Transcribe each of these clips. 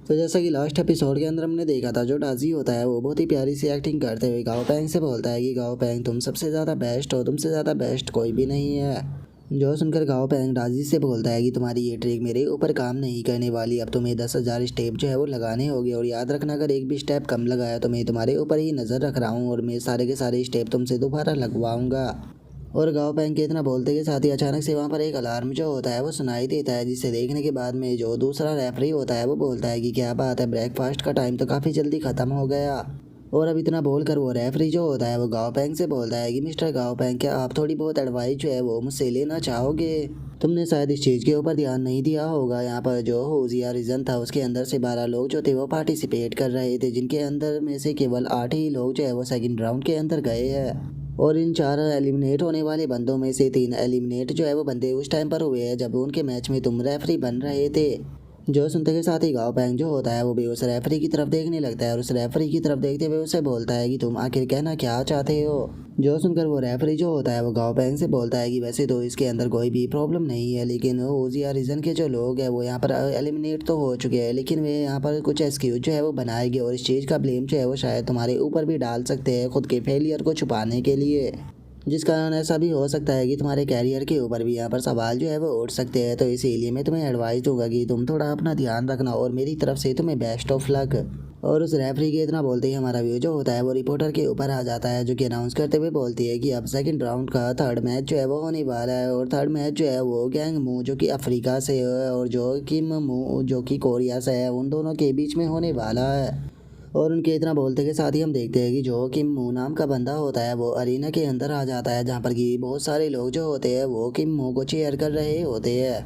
तो जैसा कि लास्ट एपिसोड के अंदर हमने देखा था, जो डाजी होता है वो बहुत ही प्यारी सी एक्टिंग करते हुए गाओ पैंग से बोलता है कि गाओ पैंग तुम सबसे ज़्यादा बेस्ट हो, तुमसे ज़्यादा बेस्ट कोई भी नहीं है। जो सुनकर गाओ पैंग डाजी से बोलता है कि तुम्हारी ये ट्रिक मेरे ऊपर काम नहीं करने वाली, अब तुम्हें 10,000 स्टेप जो है वो लगाने होंगे और याद रखना अगर एक भी स्टेप कम लगाया तो मैं तुम्हारे ऊपर ही नज़र रख रहा हूँ और मैं सारे के सारे स्टेप तुमसे दोबारा लगवाऊंगा। और गाँव पैंग के इतना बोलते के साथ ही अचानक से वहाँ पर एक अलार्म जो होता है वो सुनाई देता है, जिसे देखने के बाद में जो दूसरा रेफरी होता है वो बोलता है कि क्या बात है, ब्रेकफास्ट का टाइम तो काफ़ी जल्दी ख़त्म हो गया। और अब इतना बोलकर वो रेफरी जो होता है वो गाँव पैंग से बोलता है कि मिस्टर गाँव पैंग, क्या आप थोड़ी बहुत एडवाइस जो है वो मुझसे लेना चाहोगे? तुमने शायद इस चीज़ के ऊपर ध्यान नहीं दिया होगा, यहाँ पर जो होजिया रीजन था उसके अंदर से 12 लोग जो थे वो पार्टिसिपेट कर रहे थे, जिनके अंदर में से केवल 8 ही लोग जो है वो सेकंड राउंड के अंदर गए हैं। और इन 4 एलिमिनेट होने वाले बंदों में से 3 एलिमिनेट जो है वो बंदे उस टाइम पर हुए हैं जब उनके मैच में तुम रेफरी बन रहे थे। जो सुनते के साथ ही गाँव पैंग जो होता है वो भी उस रेफरी की तरफ देखने लगता है और उस रेफरी की तरफ देखते हुए उसे बोलता है कि तुम आखिर कहना क्या चाहते हो। जो सुनकर वो रेफरी जो होता है वो गाँव पैंग से बोलता है कि वैसे तो इसके अंदर कोई भी प्रॉब्लम नहीं है, लेकिन ओजिया रीजन के जो लोग हैं वो यहाँ पर एलिमिनेट तो हो चुके हैं, लेकिन वे यहाँ पर कुछ एक्सक्यूज जो है वो बनाएंगे और इस चीज़ का ब्लेम जो है वो शायद तुम्हारे ऊपर भी डाल सकते हैं खुद के फेलियर को छुपाने के लिए, जिस कारण ऐसा भी हो सकता है कि तुम्हारे कैरियर के ऊपर भी यहाँ पर सवाल जो है वो उठ सकते हैं। तो इसीलिए मैं तुम्हें एडवाइस दूंगा कि तुम थोड़ा अपना ध्यान रखना और मेरी तरफ से तुम्हें बेस्ट ऑफ लक। और उस रेफरी के इतना बोलते ही हमारा व्यू जो होता है वो रिपोर्टर के ऊपर आ जाता है, जो कि अनाउंस करते हुए बोलती है कि अब सेकंड राउंड का थर्ड मैच जो है वो होने वाला है और थर्ड मैच जो है वो गैंग मू जो कि अफ्रीका से है और जो किम मू जो कि कोरिया से है, उन दोनों के बीच में होने वाला है। और उनके इतना बोलते के साथ ही हम देखते हैं कि जो किम मू नाम का बंदा होता है वो अरीना के अंदर आ जाता है, जहाँ पर कि बहुत सारे लोग जो होते हैं वो किम मू को चेयर कर रहे होते हैं,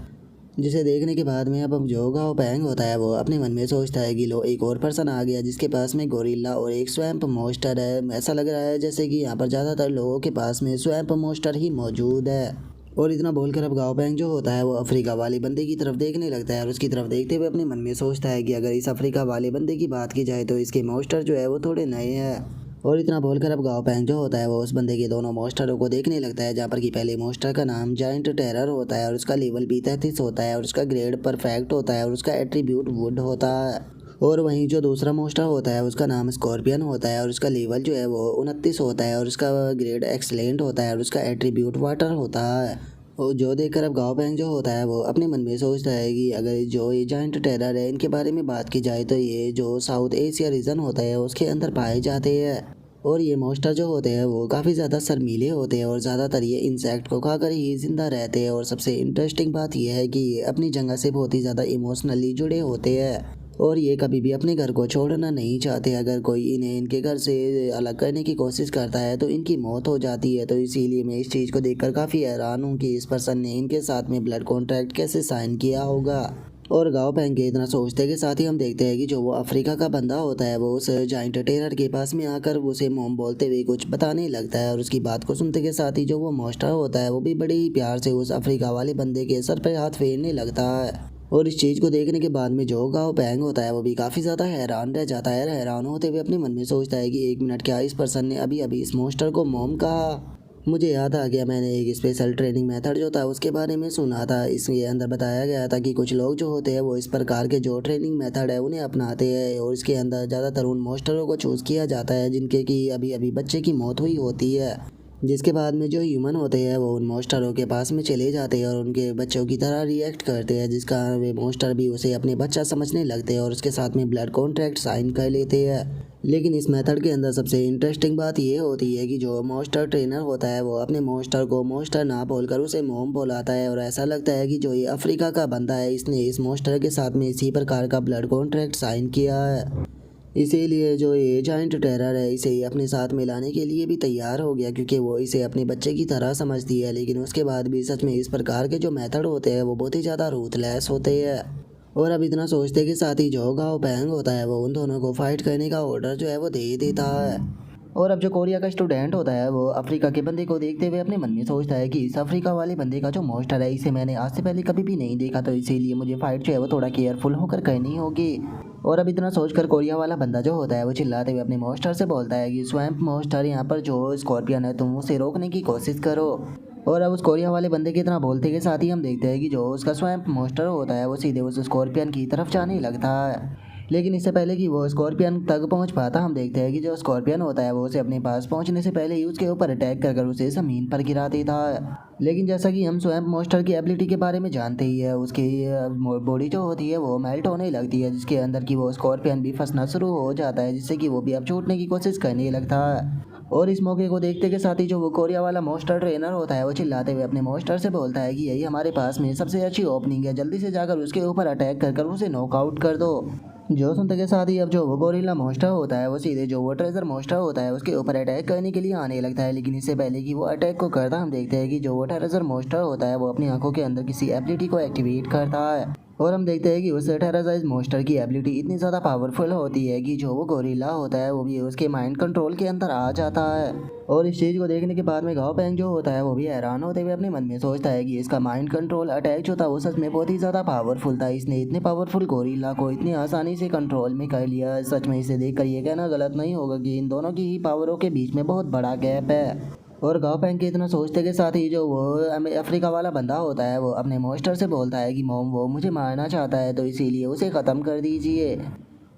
जिसे देखने के बाद में अब जो गाओ पैंग होता है वो अपने मन में सोचता है कि लो एक और पर्सन आ गया जिसके पास में गोरिल्ला और एक स्वैम्प मोस्टर है। ऐसा लग रहा है जैसे कि यहाँ पर ज़्यादातर लोगों के पास में स्वैम्प मोस्टर ही मौजूद है। और इतना बोलकर अब गाओ पैंग जो होता है वो अफ्रीका वाले बंदे की तरफ देखने लगता है और उसकी तरफ देखते हुए अपने मन में सोचता है कि अगर इस अफ्रीका वाले बंदे की बात की जाए तो इसके मोस्टर जो है वो थोड़े नए हैं। और इतना बोलकर अब गाँव पैंग जो होता है वो उस बंदे के दोनों मोस्टरों को देखने लगता है, जहाँ पर कि पहले मोस्टर का नाम जाइंट टेरर होता है और उसका लेवल भी 33 होता है और उसका ग्रेड परफेक्ट होता है और उसका एट्रीब्यूट वुड होता है। और वहीं जो दूसरा मोस्टर होता है उसका नाम स्कॉर्पियन होता है और उसका लेवल जो है वो 29 होता है और उसका ग्रेड एक्सलेंट होता है और उसका एट्रीब्यूट वाटर होता है। और जो देखकर अब गाँव पैंग जो होता है वो अपने मन में सोचता है कि अगर जो ये जाइंट टेरर है इनके बारे में बात की जाए तो ये जो साउथ एशिया रीजन होता है उसके अंदर पाए जाते हैं। और ये मॉन्स्टर जो होते हैं वो काफ़ी ज़्यादा शर्मीले होते हैं और ज़्यादातर ये इंसेक्ट को खाकर ही जिंदा रहते हैं। और सबसे इंटरेस्टिंग बात यह है कि ये अपनी जगह से बहुत ही ज़्यादा इमोशनली जुड़े होते हैं और ये कभी भी अपने घर को छोड़ना नहीं चाहते। अगर कोई इन्हें इनके घर से अलग करने की कोशिश करता है तो इनकी मौत हो जाती है। तो इसीलिए मैं इस चीज़ को देखकर काफ़ी हैरान हूँ कि इस पर्सन ने इनके साथ में ब्लड कॉन्ट्रैक्ट कैसे साइन किया होगा। और गाँव पैंग के इतना सोचते के साथ ही हम देखते हैं कि जो वो अफ्रीका का बंदा होता है वो उस जाइंट टेरर के पास में आकर उसे मोम बोलते हुए कुछ बताने लगता है और उसकी बात को सुनते के साथ ही जो वो मॉन्स्टर होता है वो भी बड़े ही प्यार से उस अफ्रीका वाले बंदे के सर पर हाथ फेरने लगता है। और इस चीज़ को देखने के बाद में जो गाँव पैंग होता है वो भी काफ़ी ज़्यादा हैरान रह जाता है। हैरान होते हुए अपने मन में सोचता है कि 1 मिनट, क्या इस पर्सन ने अभी अभी इस मॉन्स्टर को मोम कहा? मुझे याद आ गया, मैंने एक स्पेशल ट्रेनिंग मेथड जो था उसके बारे में सुना था। इसके अंदर बताया गया था कि कुछ लोग जो होते हैं वो इस प्रकार के जो ट्रेनिंग मेथड है उन्हें अपनाते हैं और इसके अंदर ज़्यादातर उन मॉन्स्टरों को चूज़ किया जाता है जिनके की अभी अभी बच्चे की मौत हुई होती है, जिसके बाद में जो ह्यूमन होते हैं वो उन मॉन्स्टरों के पास में चले जाते हैं और उनके बच्चों की तरह रिएक्ट करते हैं, जिस कारण वे मॉन्स्टर भी उसे अपने बच्चा समझने लगते हैं और उसके साथ में ब्लड कॉन्ट्रैक्ट साइन कर लेते हैं। लेकिन इस मेथड के अंदर सबसे इंटरेस्टिंग बात ये होती है कि जो मॉन्स्टर ट्रेनर होता है वो अपने मॉन्स्टर को मॉन्स्टर ना बोलकर उसे मोम बुलाता है और ऐसा लगता है कि जो ये अफ्रीका का बंदा है इसने इस मॉन्स्टर के साथ में इसी प्रकार का ब्लड कॉन्ट्रैक्ट साइन किया है। इसीलिए जो ये जाइंट टेरर है इसे अपने साथ मिलाने के लिए भी तैयार हो गया, क्योंकि वो इसे अपने बच्चे की तरह समझती है। लेकिन उसके बाद भी सच में इस प्रकार के जो मेथड होते हैं वो बहुत ही ज़्यादा रूथलेस होते हैं। और अब इतना सोचते के साथ ही जो गाओ पैंग होता है वो उन दोनों को फाइट करने का ऑर्डर जो है वो दे देता है। और अब जो कोरिया का स्टूडेंट होता है वो अफ्रीका के बंदे को देखते हुए अपने मन में सोचता है कि इस अफ्रीका वाले बंदे का जो मॉन्स्टर है इसे मैंने आज से पहले कभी भी नहीं देखा, तो इसीलिए मुझे फाइट जो है वो थोड़ा केयरफुल होकर करनी होगी। और अब इतना सोचकर कोरिया वाला बंदा जो होता है वो चिल्लाते हुए अपने मॉन्स्टर से बोलता है कि स्वैम्प मॉन्स्टर, यहाँ पर जो स्कॉर्पियन है तुम उसे रोकने की कोशिश करो। और अब उस कोरिया वाले बंदे के इतना बोलते के साथ ही हम देखते हैं कि जो उसका स्वैम्प मॉन्स्टर होता है वो सीधे उस स्कॉर्पियन की तरफ जाने लगता है। लेकिन इससे पहले कि वो स्कॉर्पियन तक पहुंच पाता, हम देखते हैं कि जो स्कॉर्पियन होता है वो उसे अपने पास पहुंचने से पहले ही उसके ऊपर अटैक कर उसे ज़मीन पर गिरा देता है। लेकिन जैसा कि हम स्वयं मॉन्स्टर की एबिलिटी के बारे में जानते ही है, उसकी बॉडी जो होती है वो मेल्ट होने लगती है, जिसके अंदर की वो स्कॉर्पियन भी फंसना शुरू हो जाता है, जिससे कि वो भी अब छूटने की कोशिश करने लगता है। और इस मौके को देखते के साथ ही जो वो कोरिया वाला मॉन्स्टर ट्रेनर होता है वो चिल्लाते हुए अपने मॉन्स्टर से बोलता है कि यही हमारे पास में सबसे अच्छी ओपनिंग है, जल्दी से जाकर उसके ऊपर अटैक कर उसे नॉकआउट कर दो। जो सुनते के साथ ही अब जो वो गोरिल्ला मॉन्स्टर होता है वो सीधे जो वो ट्रेजर मॉन्स्टर होता है उसके ऊपर अटैक करने के लिए आने लगता है। लेकिन इससे पहले कि वो अटैक को करता, हम देखते हैं कि जो वो ट्रेजर मॉन्स्टर होता है वो अपनी आंखों के अंदर किसी एबिलिटी को एक्टिवेट करता है। और हम देखते हैं कि उस टेरासाइज मॉन्स्टर की एबिलिटी इतनी ज़्यादा पावरफुल होती है कि जो वो गोरिल्ला होता है वो भी उसके माइंड कंट्रोल के अंदर आ जाता है। और इस चीज़ को देखने के बाद में गाओ पेंग जो होता है वो भी हैरान होते हुए अपने मन में सोचता है कि इसका माइंड कंट्रोल अटैक जो था वो सच में बहुत ही ज़्यादा पावरफुल था। इसने इतने पावरफुल गोरिल्ला को इतनी आसानी से कंट्रोल में कर लिया। सच में इसे देख कर ये कहना गलत नहीं होगा कि इन दोनों की ही पावरों के बीच में बहुत बड़ा गैप है। और गाँव पेंग के इतना सोचते के साथ ही जो वो अफ्रीका वाला बंदा होता है वो अपने मॉन्स्टर से बोलता है कि मोम वो मुझे मारना चाहता है, तो इसीलिए उसे ख़त्म कर दीजिए।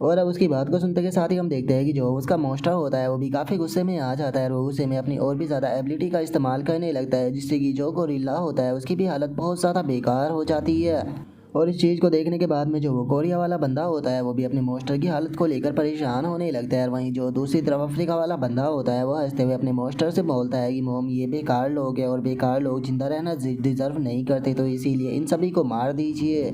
और अब उसकी बात को सुनते के साथ ही हम देखते हैं कि जो उसका मॉन्स्टर होता है वो भी काफ़ी गुस्से में आ जाता है और वो गुस्से में अपनी और भी ज़्यादा एबिलिटी का इस्तेमाल करने लगता है, जिससे कि जो गोरिल्ला होता है उसकी भी हालत बहुत ज़्यादा बेकार हो जाती है। और इस चीज़ को देखने के बाद में जो वो कोरिया वाला बंदा होता है वो भी अपने मॉन्स्टर की हालत को लेकर परेशान होने लगता है। वहीं जो दूसरी तरफ अफ्रीका वाला बंदा होता है वो हंसते हुए अपने मॉन्स्टर से बोलता है कि मोम ये बेकार लोग हैं और बेकार लोग जिंदा रहना डिजर्व नहीं करते, तो इसीलिए इन सभी को मार दीजिए।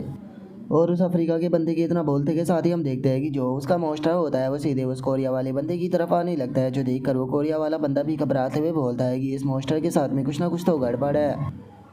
और उस अफ्रीका के बंदे के इतना बोलते के साथ ही हम देखते हैं कि जो उसका मॉन्स्टर होता है वो सीधे उस कोरिया वाले बंदे की तरफ आने लगता है, जो देखकर वो कोरिया वाला बंदा भी घबराते हुए बोलता है कि इस मॉन्स्टर के साथ में कुछ ना कुछ तो गड़बड़ है।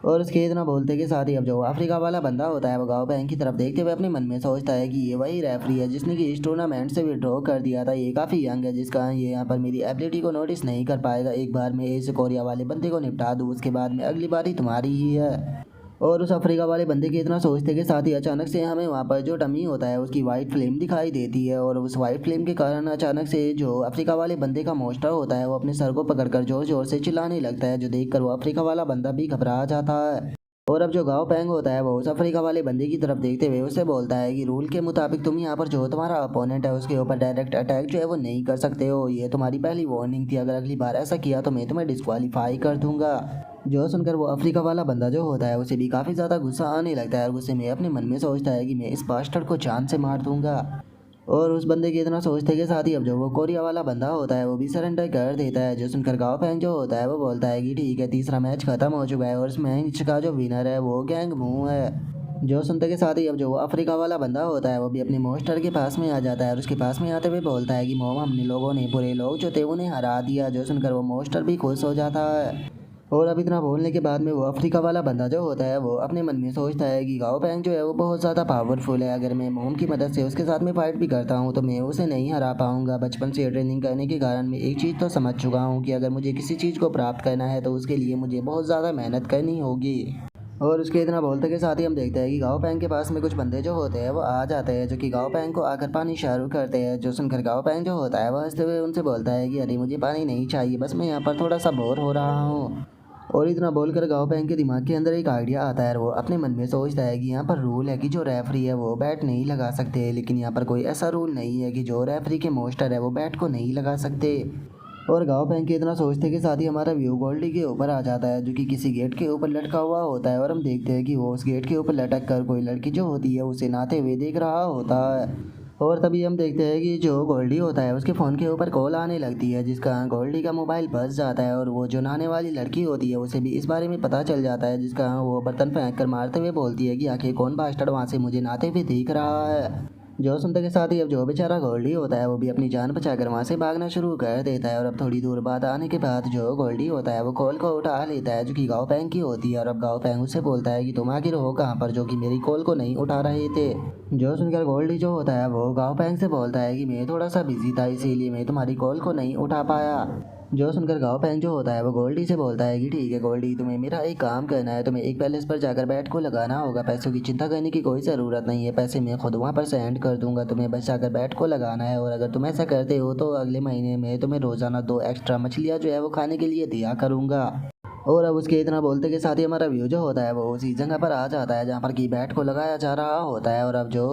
और उसके इतना बोलते के साथ ही अब जो अफ्रीका वाला बंदा होता है वो गाँव बैंक की तरफ देखते हुए अपने मन में सोचता है कि ये वही रेफरी है जिसने कि इस टूर्नामेंट से विड्रॉ कर दिया था। ये काफ़ी यंग है, जिसका ये यहाँ पर मेरी एबिलिटी को नोटिस नहीं कर पाएगा। एक बार मैं इस कोरिया वाले बंदे को निपटा दूँ, उसके बाद में अगली बारी तुम्हारी ही है। और उस अफ्रीका वाले बंदे के इतना सोचते के साथ ही अचानक से हमें वहाँ पर जो डमी होता है उसकी वाइट फ्लेम दिखाई देती है। और उस वाइट फ्लेम के कारण अचानक से जो अफ्रीका वाले बंदे का मॉन्स्टर होता है वो अपने सर को पकड़कर जोर जोर से चिल्लाने लगता है, जो देखकर वो अफ्रीका वाला बंदा भी घबरा जाता है। और अब जो गाँव पेंग होता है वो उस अफ्रीका वाले बंदे की तरफ देखते हुए उससे बोलता है कि रूल के मुताबिक तुम यहाँ पर जो तुम्हारा अपोनेंट है उसके ऊपर डायरेक्ट अटैक जो है वो नहीं कर सकते हो। ये तुम्हारी पहली वार्निंग थी, अगर अगली बार ऐसा किया तो मैं तुम्हें डिस्क्वालीफाई कर दूंगा। जो सुनकर वो अफ्रीका वाला बंदा जो होता है उसे भी काफ़ी ज़्यादा गुस्सा आने लगता है और गुस्से में अपने मन में सोचता है कि मैं इस बास्टर्ड को जान से मार दूंगा। और उस बंदे के इतना सोचते के साथ ही अब जो वो कोरिया वाला बंदा होता है वो भी सरेंडर कर देता है। जो सुनकर गाँव फैन जो होता है वो बोलता है कि ठीक है, तीसरा मैच खत्म हो चुका है और इस मैच का जो विनर है वो गैंग मू है। जो सुनते के साथ ही अब जो वो अफ्रीका वाला बंदा होता है वो भी अपने मॉन्स्टर के पास में आ जाता है और उसके पास में आते हुए बोलता है कि मोम हमने लोगों ने बुरे लोग जो थे उन्हें हरा दिया। जो सुनकर वो मॉन्स्टर भी खुश हो जाता है। और अब इतना बोलने के बाद में वो अफ्रीका वाला बंदा जो होता है वो अपने मन में सोचता है कि गाओ पैंग जो है वो बहुत ज़्यादा पावरफुल है। अगर मैं मोम की मदद से उसके साथ में फाइट भी करता हूँ तो मैं उसे नहीं हरा पाऊँगा। बचपन से ट्रेनिंग करने के कारण मैं एक चीज़ तो समझ चुका हूँ कि अगर मुझे किसी चीज़ को प्राप्त करना है तो उसके लिए मुझे बहुत ज़्यादा मेहनत करनी होगी। और उसके इतना बोलते के साथ ही हम देखते हैं कि गाँव पैंग के पास में कुछ बंदे जो होते हैं वो आ जाते हैं, जो कि गाँव पैंग को आकर पानी शुरू करते हैं। जो सुनकर गाँव पैंग जो होता है वह हंसते हुए उनसे बोलता है कि अरे मुझे पानी नहीं चाहिए, बस मैं यहाँ पर थोड़ा सा बोर हो रहा हूँ। और इतना बोलकर गाँव पैंग के दिमाग के अंदर एक आइडिया आता है और वो अपने मन में सोचता है कि यहाँ पर रूल है कि जो रेफरी है वो बैट नहीं लगा सकते, लेकिन यहाँ पर कोई ऐसा रूल नहीं है कि जो रेफरी के मॉन्स्टर है वो बैट को नहीं लगा सकते। और गाँव पैंग के इतना सोचते के साथ ही हमारा व्यू गोल्डी के ऊपर आ जाता है, जो कि किसी गेट के ऊपर लटका हुआ होता है। और हम देखते हैं कि वो उस गेट के ऊपर लटक कर कोई लड़की जो होती है उसे नहाते हुए देख रहा होता है। और तभी हम देखते हैं कि जो गोल्डी होता है उसके फ़ोन के ऊपर कॉल आने लगती है, जिसका गोल्डी का मोबाइल बज जाता है। और वो जो नहाने वाली लड़की होती है उसे भी इस बारे में पता चल जाता है, जिसका वो बर्तन फेंक कर मारते हुए बोलती है कि आखिर कौन बास्टर्ड वहाँ से मुझे नहाते हुए देख रहा है। जो सुनते के साथ ही अब जो बेचारा गोल्डी होता है वो भी अपनी जान बचाकर वहाँ से भागना शुरू कर देता है। और अब थोड़ी दूर बाद आने के बाद जो गोल्डी होता है वो कॉल को उठा लेता है, जो कि गाँव पैंग की होती है। और अब गाँव पैंग उससे बोलता है कि तुम आखिर हो कहाँ पर, जो कि मेरी कॉल को नहीं उठा रहे थे। जो सुनकर गोल्डी जो होता है वो गाँव पैंग से बोलता है कि मैं थोड़ा सा बिजी था इसीलिए मैं तुम्हारी कॉल को नहीं उठा पाया। जो सुनकर गाँव पैंग जो होता है वो गोल्डी से बोलता है कि ठीक है गोल्डी, तुम्हें मेरा एक काम करना है, तुम्हें एक पैलेस पर जाकर बैट को लगाना होगा। पैसों की चिंता करने की कोई ज़रूरत नहीं है, पैसे मैं खुद वहाँ पर सेंड कर दूंगा, तुम्हें बस जाकर बैट को लगाना है। और अगर तुम ऐसा करते हो तो अगले महीने में तुम्हें रोज़ाना 2 एक्स्ट्रा मछलियाँ जो है वो खाने के लिए दिया करूँगा। और अब उसके इतना बोलते के साथ ही हमारा व्यू जो होता है वो उसी जगह पर आ जाता है जहाँ पर की बैट को लगाया जा रहा होता है। और अब जो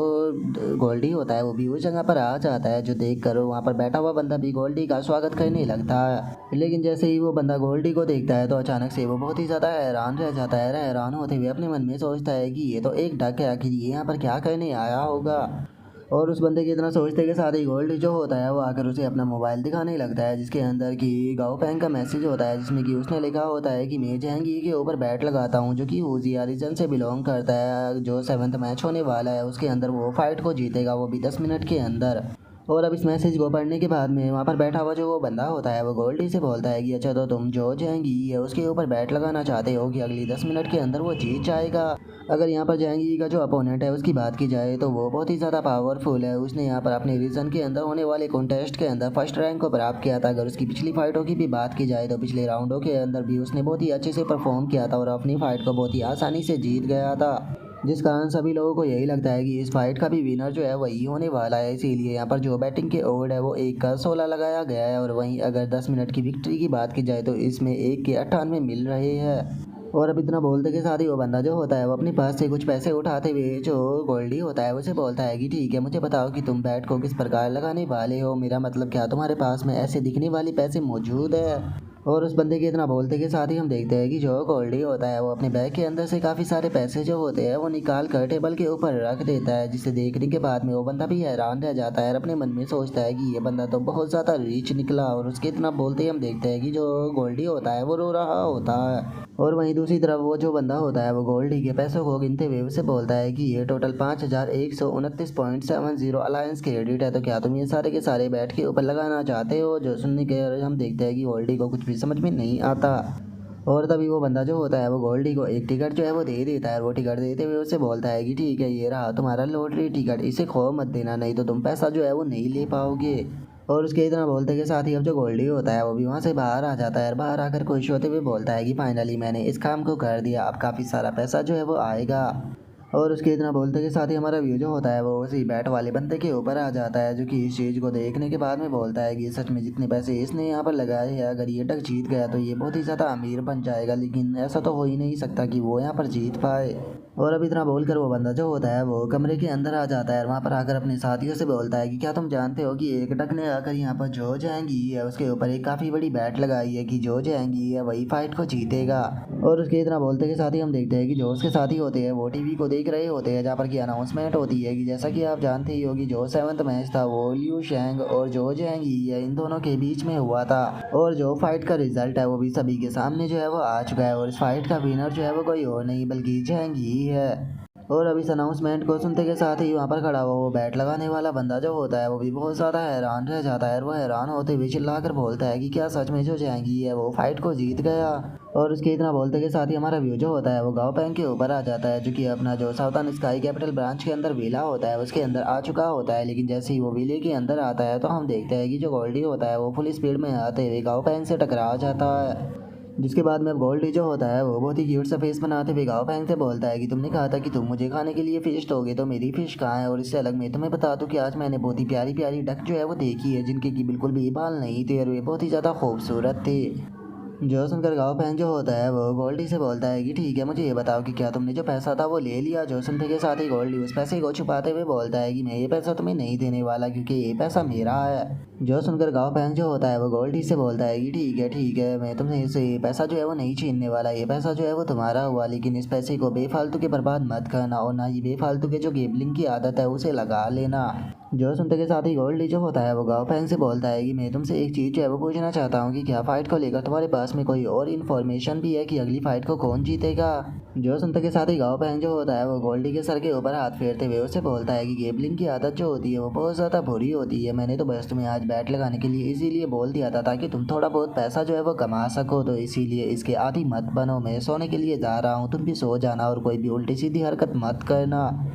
गोल्डी होता है वो भी उस जगह पर आ जाता है, जो देख कर वहाँ पर बैठा हुआ बंदा भी गोल्डी का स्वागत करने लगता है। लेकिन जैसे ही वो बंदा गोल्डी को देखता है तो अचानक से वो बहुत ही ज़्यादा हैरान रह जाता है। हैरान होते हुए अपने मन में सोचता है कि ये तो एक डक है, आखिर ये यहाँ पर क्या करने आया होगा। और उस बंदे के इतना सोचते के साथ ही गोल्ड जो होता है वो आकर उसे अपना मोबाइल दिखाने लगता है, जिसके अंदर की गाओ पैंग का मैसेज होता है, जिसमें कि उसने लिखा होता है कि मैं जहांगीर के ऊपर बैट लगाता हूँ, जो कि हुजिया रीजन से बिलोंग करता है। जो 7th मैच होने वाला है उसके अंदर वो फाइट को जीतेगा, वो भी 10 मिनट के अंदर। और अब इस मैसेज को पढ़ने के बाद में वहाँ पर बैठा हुआ जो वो बंदा होता है वो गोल्डी से बोलता है कि अच्छा तो तुम जो जहांगीर है उसके ऊपर बैट लगाना चाहते हो कि अगली 10 मिनट के अंदर वो जीत जाएगा। अगर यहाँ पर जहांगीर का जो अपोनेंट है उसकी बात की जाए तो वो बहुत ही ज़्यादा पावरफुल है। उसने यहाँ पर अपने रीजन के अंदर होने वाले कॉन्टेस्ट के अंदर फर्स्ट रैंक को प्राप्त किया था। अगर उसकी पिछली फाइटों की भी बात की जाए तो पिछले राउंडों के अंदर भी उसने बहुत ही अच्छे से परफॉर्म किया था और अपनी फाइट को बहुत ही आसानी से जीत गया था, जिस कारण सभी लोगों को यही लगता है कि इस फाइट का भी विनर जो है वही होने वाला है। इसीलिए यहाँ पर जो बैटिंग के ओवर है वो 1 का 16 लगाया गया है। और वहीं अगर 10 मिनट की विक्ट्री की बात की जाए तो इसमें 1 के 98 मिल रहे हैं। और अब इतना बोलते के साथ ही वो बंदा जो होता है वो अपने पास से कुछ पैसे उठाते हुए जो गोल्डी होता है उसे बोलता है कि ठीक है, मुझे बताओ कि तुम बैट को किस प्रकार लगाने वाले हो, मेरा मतलब क्या तुम्हारे पास में ऐसे दिखने वाले पैसे मौजूद है। और उस बंदे के इतना बोलते के साथ ही हम देखते हैं कि जो गोल्डी होता है वो अपने बैग के अंदर से काफ़ी सारे पैसे जो होते हैं वो निकाल कर टेबल के ऊपर रख देता है, जिसे देखने के बाद में वो बंदा भी हैरान रह जाता है और अपने मन में सोचता है कि ये बंदा तो बहुत ज़्यादा रिच निकला। और उसके इतना बोलते ही हम देखते हैं कि जो गोल्डी होता है वो रो रहा होता है। और वहीं दूसरी तरफ वो जो बंदा होता है वो गोल्डी के पैसों को गिनते हुए उसे बोलता है कि ये टोटल 5129.70 अलायंस क्रेडिट है, तो क्या तुम ये सारे के सारे बैट के ऊपर लगाना चाहते हो। जो सुनने के हम देखते हैं कि गोल्डी को कुछ भी समझ में नहीं आता। और तभी वो बंदा जो होता है वो गोल्डी को एक टिकट जो है वो दे देता है। और वो टिकट देते हुए उससे बोलता है कि ठीक है, ये रहा तुम्हारा लॉटरी टिकट, इसे खो मत देना, नहीं तो तुम पैसा जो है वो नहीं ले पाओगे। और उसके इतना बोलते के साथ ही अब जो गोल्डी होता है वो भी वहाँ से बाहर आ जाता है और बाहर आकर खुश होते हुए बोलता है कि फाइनली मैंने इस काम को कर दिया, अब काफ़ी सारा पैसा जो है वो आएगा। और उसके इतना बोलते के साथ ही हमारा व्यू जो होता है वो उसी बैट वाले बंदे के ऊपर आ जाता है, जो कि इस चीज़ को देखने के बाद में बोलता है कि सच में जितने पैसे इसने यहाँ पर लगाए हैं, अगर ये टक जीत गया तो ये बहुत ही ज़्यादा अमीर बन जाएगा, लेकिन ऐसा तो हो ही नहीं सकता कि वो यहाँ पर जीत पाए। और अब इतना बोलकर वो बंदा जो होता है वो कमरे के अंदर आ जाता है और वहाँ पर आकर अपने साथियों से बोलता है कि क्या तुम जानते हो कि एक डक ने आकर यहाँ पर जो जाएंगी है उसके ऊपर एक काफ़ी बड़ी बैट लगाई है कि जो जाएंगी है वही फाइट को जीतेगा। और उसके इतना बोलते के साथ ही हम देखते हैं कि जो उसके साथी होते हैं वो टीवी को देख रहे होते हैं, जहाँ पर की अनाउंसमेंट होती है कि जैसा कि आप जानते ही होगी जो 7th मैच था वो लियू शेंग और जो जाएंगी है इन दोनों के बीच में हुआ था। और जो फाइट का रिजल्ट है वो भी सभी के सामने जो है वो आ चुका है और इस फाइट का विनर जो है वो कोई और नहीं बल्कि जाएंगी है। और अब इस अनाउंसमेंट को सुनते के साथ ही वहाँ पर खड़ा हुआ वो बैट लगाने वाला बंदा जो होता है वो भी बहुत ज़्यादा हैरान रह जाता है और वो हैरान होते हुए चिल्ला कर बोलता है कि क्या सच में जो जाएंगी है वो फाइट को जीत गया। और उसके इतना बोलते के साथ ही हमारा व्यू जो होता है वो गाओ पैंग के ऊपर आ जाता है, जो कि अपना जो साउथर्न स्काई कैपिटल ब्रांच के अंदर विला होता है उसके अंदर आ चुका होता है। लेकिन जैसे ही वो विले के अंदर आता है तो हम देखते हैं कि जो गोल्डी होता है वो फुल स्पीड में आते हुए गाओ पैंग से टकरा जाता है, जिसके बाद में गोल्डी जो होता है वो बहुत ही क्यूट सा फेस बनाते हुए गाओ पैंग से बोलता है कि तुमने कहा था कि तुम मुझे खाने के लिए फिश दोगे, तो मेरी फिश कहाँ है। और इससे अलग मैं तुम्हें बता दूं कि आज मैंने बहुत ही प्यारी प्यारी डक जो है वो देखी है, जिनके की बिल्कुल भी बाल नहीं थे और वे बहुत ही ज़्यादा खूबसूरत थे। जो सुनकर गाओ पैंग जो होता है वो गोल्डी से बोलता है कि ठीक है, मुझे ये बताओ कि क्या तुमने जो पैसा था वो ले लिया। जो सुनते के साथ ही गोल्डी उस पैसे को छुपाते हुए बोलता है कि मैं ये पैसा तुम्हें नहीं देने वाला, क्योंकि ये पैसा मेरा है। जो सुनकर गाओ पैंग जो होता है वो गोल्डी से बोलता है कि ठीक है, मैं तुमसे इसे पैसा जो है वो नहीं छीनने वाला, ये पैसा जो है वो तुम्हारा हुआ, लेकिन इस पैसे को बेफालतू के बर्बाद मत करना और ना ही बेफालतू के जो गेबलिंग की आदत है उसे लगा लेना। जो सुनते के साथ ही गोल्डी जो होता है वो गाओ पैंग से बोलता है कि मैं तुमसे एक चीज़ जो है वो पूछना चाहता हूँ कि क्या फाइट को लेकर तुम्हारे पास में कोई और इन्फॉर्मेशन भी है कि अगली फाइट को कौन जीतेगा। जो सुनते के साथ ही गाओ पैंग जो होता है वो गोल्डी के सर के ऊपर हाथ फेरते हुए उसे बोलता है कि गेबलिंग की आदत जो होती है वो बहुत ज़्यादा बुरी होती है, मैंने तो बस तुम्हें आज बैट लगाने के लिए इसीलिए बोल दिया था ताकि तुम थोड़ा बहुत पैसा जो है वो कमा सको, तो इसीलिए इसके आदी मत बनो। मैं सोने के लिए जा रहा हूँ, तुम भी सो जाना और कोई भी उल्टी सीधी हरकत मत करना।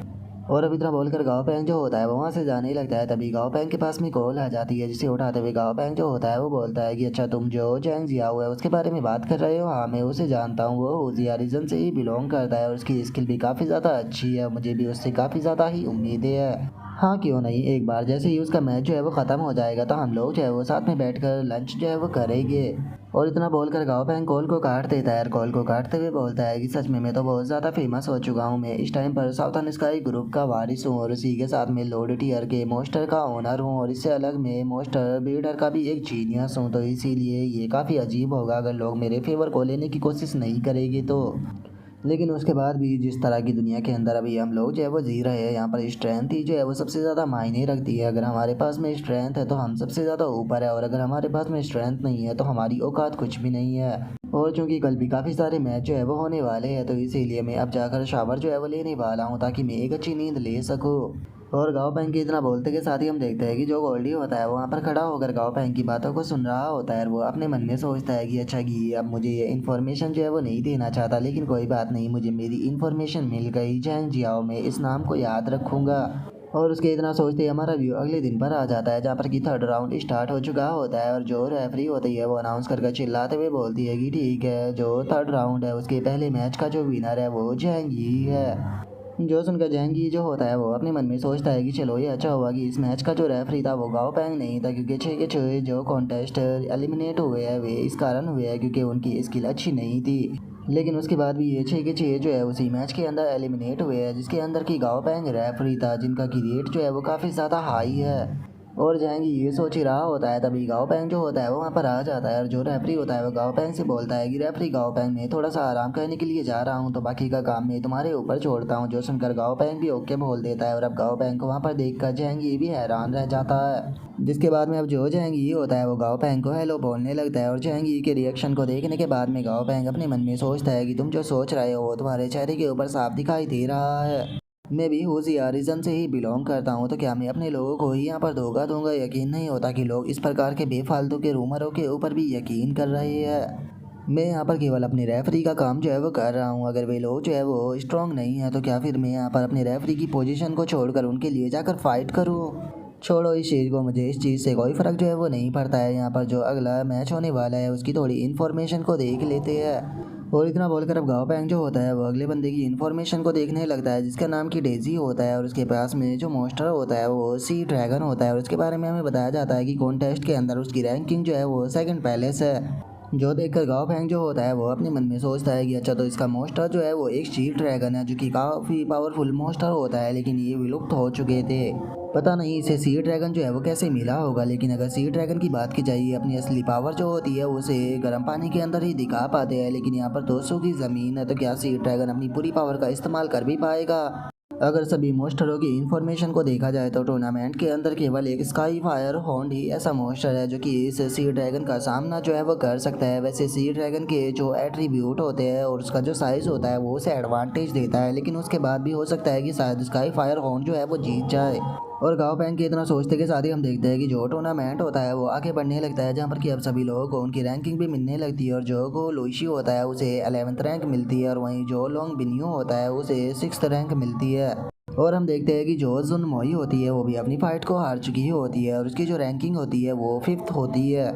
और अब इतना बोलकर गाओ पैंग जो होता है वो वहाँ से जाने लगता है। तभी गाओ पैंग के पास में कॉल आ जाती है, जिसे उठाते हुए गाओ पैंग जो होता है वो बोलता है कि अच्छा तुम जो जैंग जियाओ है उसके बारे में बात कर रहे हो। हाँ, मैं उसे जानता हूँ, वो हुजिया रीजन से ही बिलोंग करता है और उसकी स्किल भी काफ़ी ज़्यादा अच्छी है, मुझे भी उससे काफ़ी ज़्यादा ही उम्मीदें है। हाँ क्यों नहीं, एक बार जैसे ही उसका मैच जो है वो ख़त्म हो जाएगा तो हम लोग जो है वो साथ में बैठकर लंच जो है वो करेंगे। और इतना बोलकर गाँव पैंग कॉल को काट देता है और कॉल को काटते हुए बोलता है कि सच में मैं तो बहुत ज़्यादा फेमस हो चुका हूँ। मैं इस टाइम पर साउथर्न स्काई ग्रुप का वारिस हूँ और इसी के साथ में लॉर्ड टियर के मोस्टर का ओनर हूँ और इससे अलग मैं मोस्टर बिल्डर का भी एक जीनियस हूँ। तो इसीलिए ये काफ़ी अजीब होगा अगर लोग मेरे फेवर को लेने की कोशिश नहीं करेंगे तो। लेकिन उसके बाद भी जिस तरह की दुनिया के अंदर अभी हम लोग जो है वो जी रहे हैं, यहाँ पर स्ट्रेंथ ही जो है वो सबसे ज़्यादा मायने रखती है। अगर हमारे पास में स्ट्रेंथ है तो हम सबसे ज़्यादा ऊपर है और अगर हमारे पास में स्ट्रेंथ नहीं है तो हमारी औकात कुछ भी नहीं है। और चूंकि कल भी काफ़ी सारे मैच जो है वो होने वाले हैं तो इसीलिए मैं अब जाकर शावर जो है वो लेने वाला हूँ ताकि मैं एक अच्छी नींद ले सकूँ। और गाँव पैंग के इतना बोलते के साथ ही हम देखते हैं कि जो गोल्डी होता है वहाँ पर खड़ा होकर गाँव पैंग की बातों को सुन रहा होता है और वो अपने मन में सोचता है कि अच्छा कि अब मुझे ये इन्फॉर्मेशन जो है वो नहीं देना चाहता, लेकिन कोई बात नहीं, मुझे मेरी इन्फॉर्मेशन मिल गई। जैंग जियाओ, मैं इस नाम को याद रखूँगा। और उसके इतना सोचते ही हमारा व्यू अगले दिन पर आ जाता है जहाँ पर कि थर्ड राउंड स्टार्ट हो चुका होता है और जो रेफरी होती है वो अनाउंस करके चिल्लाते हुए बोलती है कि ठीक है, जो थर्ड राउंड है उसके पहले मैच का जो विनर है वो जैंग ही है। जो सुनकर जैंगी जो होता है वो अपने मन में सोचता है कि चलो ये अच्छा हुआ कि इस मैच का जो रेफरी था वो गाँव पैंग नहीं था, क्योंकि 6 के 6 जो कॉन्टेस्ट एलिमिनेट हुए हैं वे इस कारण हुए हैं क्योंकि उनकी स्किल अच्छी नहीं थी। लेकिन उसके बाद भी ये 6 के 6 जो है उसी मैच के अंदर एलिमिनेट हुए हैं जिसके अंदर की गाँव पैंग रेफरी था, जिनका की रेट जो है वो काफ़ी ज़्यादा हाई है। और जैंगी ये सोच ही रहा होता है तभी गाँव पैंग जो होता है वो वहाँ पर आ जाता है और जो रेफरी होता है वो गाँव पैंग से बोलता है कि रेफरी गाँव पैंग, मैं थोड़ा सा आराम करने के लिए जा रहा हूँ तो बाकी का काम मैं तुम्हारे ऊपर छोड़ता हूँ। जो सुनकर गाँव पैंग भी ओके बोल देता है और अब गाँव पैंग को वहाँ पर देख कर जैंगी भी हैरान रह जाता है। जिसके बाद में अब जो जैंगी होता है वो गाँव पैंग को हेलो बोलने लगता है और जैंगी के रिएक्शन को देखने के बाद में गाँव पैंग अपने मन में सोचता है कि तुम जो सोच रहे हो वो तुम्हारे चेहरे के ऊपर साफ दिखाई दे रहा है। मैं भी होशियारिज़म से ही बिलोंग करता हूँ तो क्या मैं अपने लोगों को ही यहाँ पर धोखा दूंगा? यकीन नहीं होता कि लोग इस प्रकार के बेफालतू के रूमरों के ऊपर भी यकीन कर रहे हैं। मैं यहाँ पर केवल अपनी रेफरी का काम जो है वो कर रहा हूँ। अगर वे लोग जो है वो स्ट्रांग नहीं है तो क्या फिर मैं यहाँ पर अपने रेफरी की पोजीशन को छोड़कर उनके लिए जाकर फाइट करूँ? छोड़ो इस चीज़ को, मुझे इस चीज़ से कोई फ़र्क जो है वो नहीं पड़ता है। यहाँ पर जो अगला मैच होने वाला है उसकी थोड़ी इन्फॉर्मेशन को देख लेते हैं। और इतना बोलकर अब गाँव पैंग जो होता है वो अगले बंदे की इन्फॉर्मेशन को देखने लगता है जिसका नाम की डेजी होता है और उसके पास में जो मोस्टर होता है वो सी ड्रैगन होता है और उसके बारे में हमें बताया जाता है कि कॉन्टेस्ट के अंदर उसकी रैंकिंग जो है वो सेकंड पैलेस है। जो देखकर गाँव पैंग जो होता है वो अपने मन में सोचता है कि अच्छा तो इसका मोस्टर जो है वो एक सी ड्रैगन है जो कि काफ़ी पावरफुल मोस्टर होता है, लेकिन ये विलुप्त हो चुके थे। पता नहीं इसे सी ड्रैगन जो है वो कैसे मिला होगा। लेकिन अगर सी ड्रैगन की बात की जाए अपनी असली पावर जो होती है उसे गर्म पानी के अंदर ही दिखा पाते हैं, लेकिन यहाँ पर 200 की ज़मीन है तो क्या सी ड्रैगन अपनी पूरी पावर का इस्तेमाल कर भी पाएगा? अगर सभी मोस्टरों की इन्फॉर्मेशन को देखा जाए तो टूर्नामेंट के अंदर केवल एक स्काई फायर होंड ही ऐसा मोस्टर है जो कि इस सी ड्रैगन का सामना जो है वो कर सकता है। वैसे सी ड्रैगन के जो एट्रीब्यूट होते हैं और उसका जो साइज़ होता है वो उसे एडवांटेज देता है, लेकिन उसके बाद भी हो सकता है कि शायद स्काई फायर होंड जो है वो जीत जाए। और गाँव पैंग के इतना सोचते के साथ ही हम देखते हैं कि जो टूर्नामेंट होता है वो आगे बढ़ने लगता है, जहाँ पर कि अब सभी लोगों को उनकी रैंकिंग भी मिलने लगती है और जो को लुइशी होता है उसे 11th रैंक मिलती है और वहीं जो लोंग बिन्यू होता है उसे 6th रैंक मिलती है। और हम देखते हैं कि जो जुन मोई होती है वो भी अपनी फाइट को हार चुकी होती है और उसकी जो रैंकिंग होती है वो 5th होती है।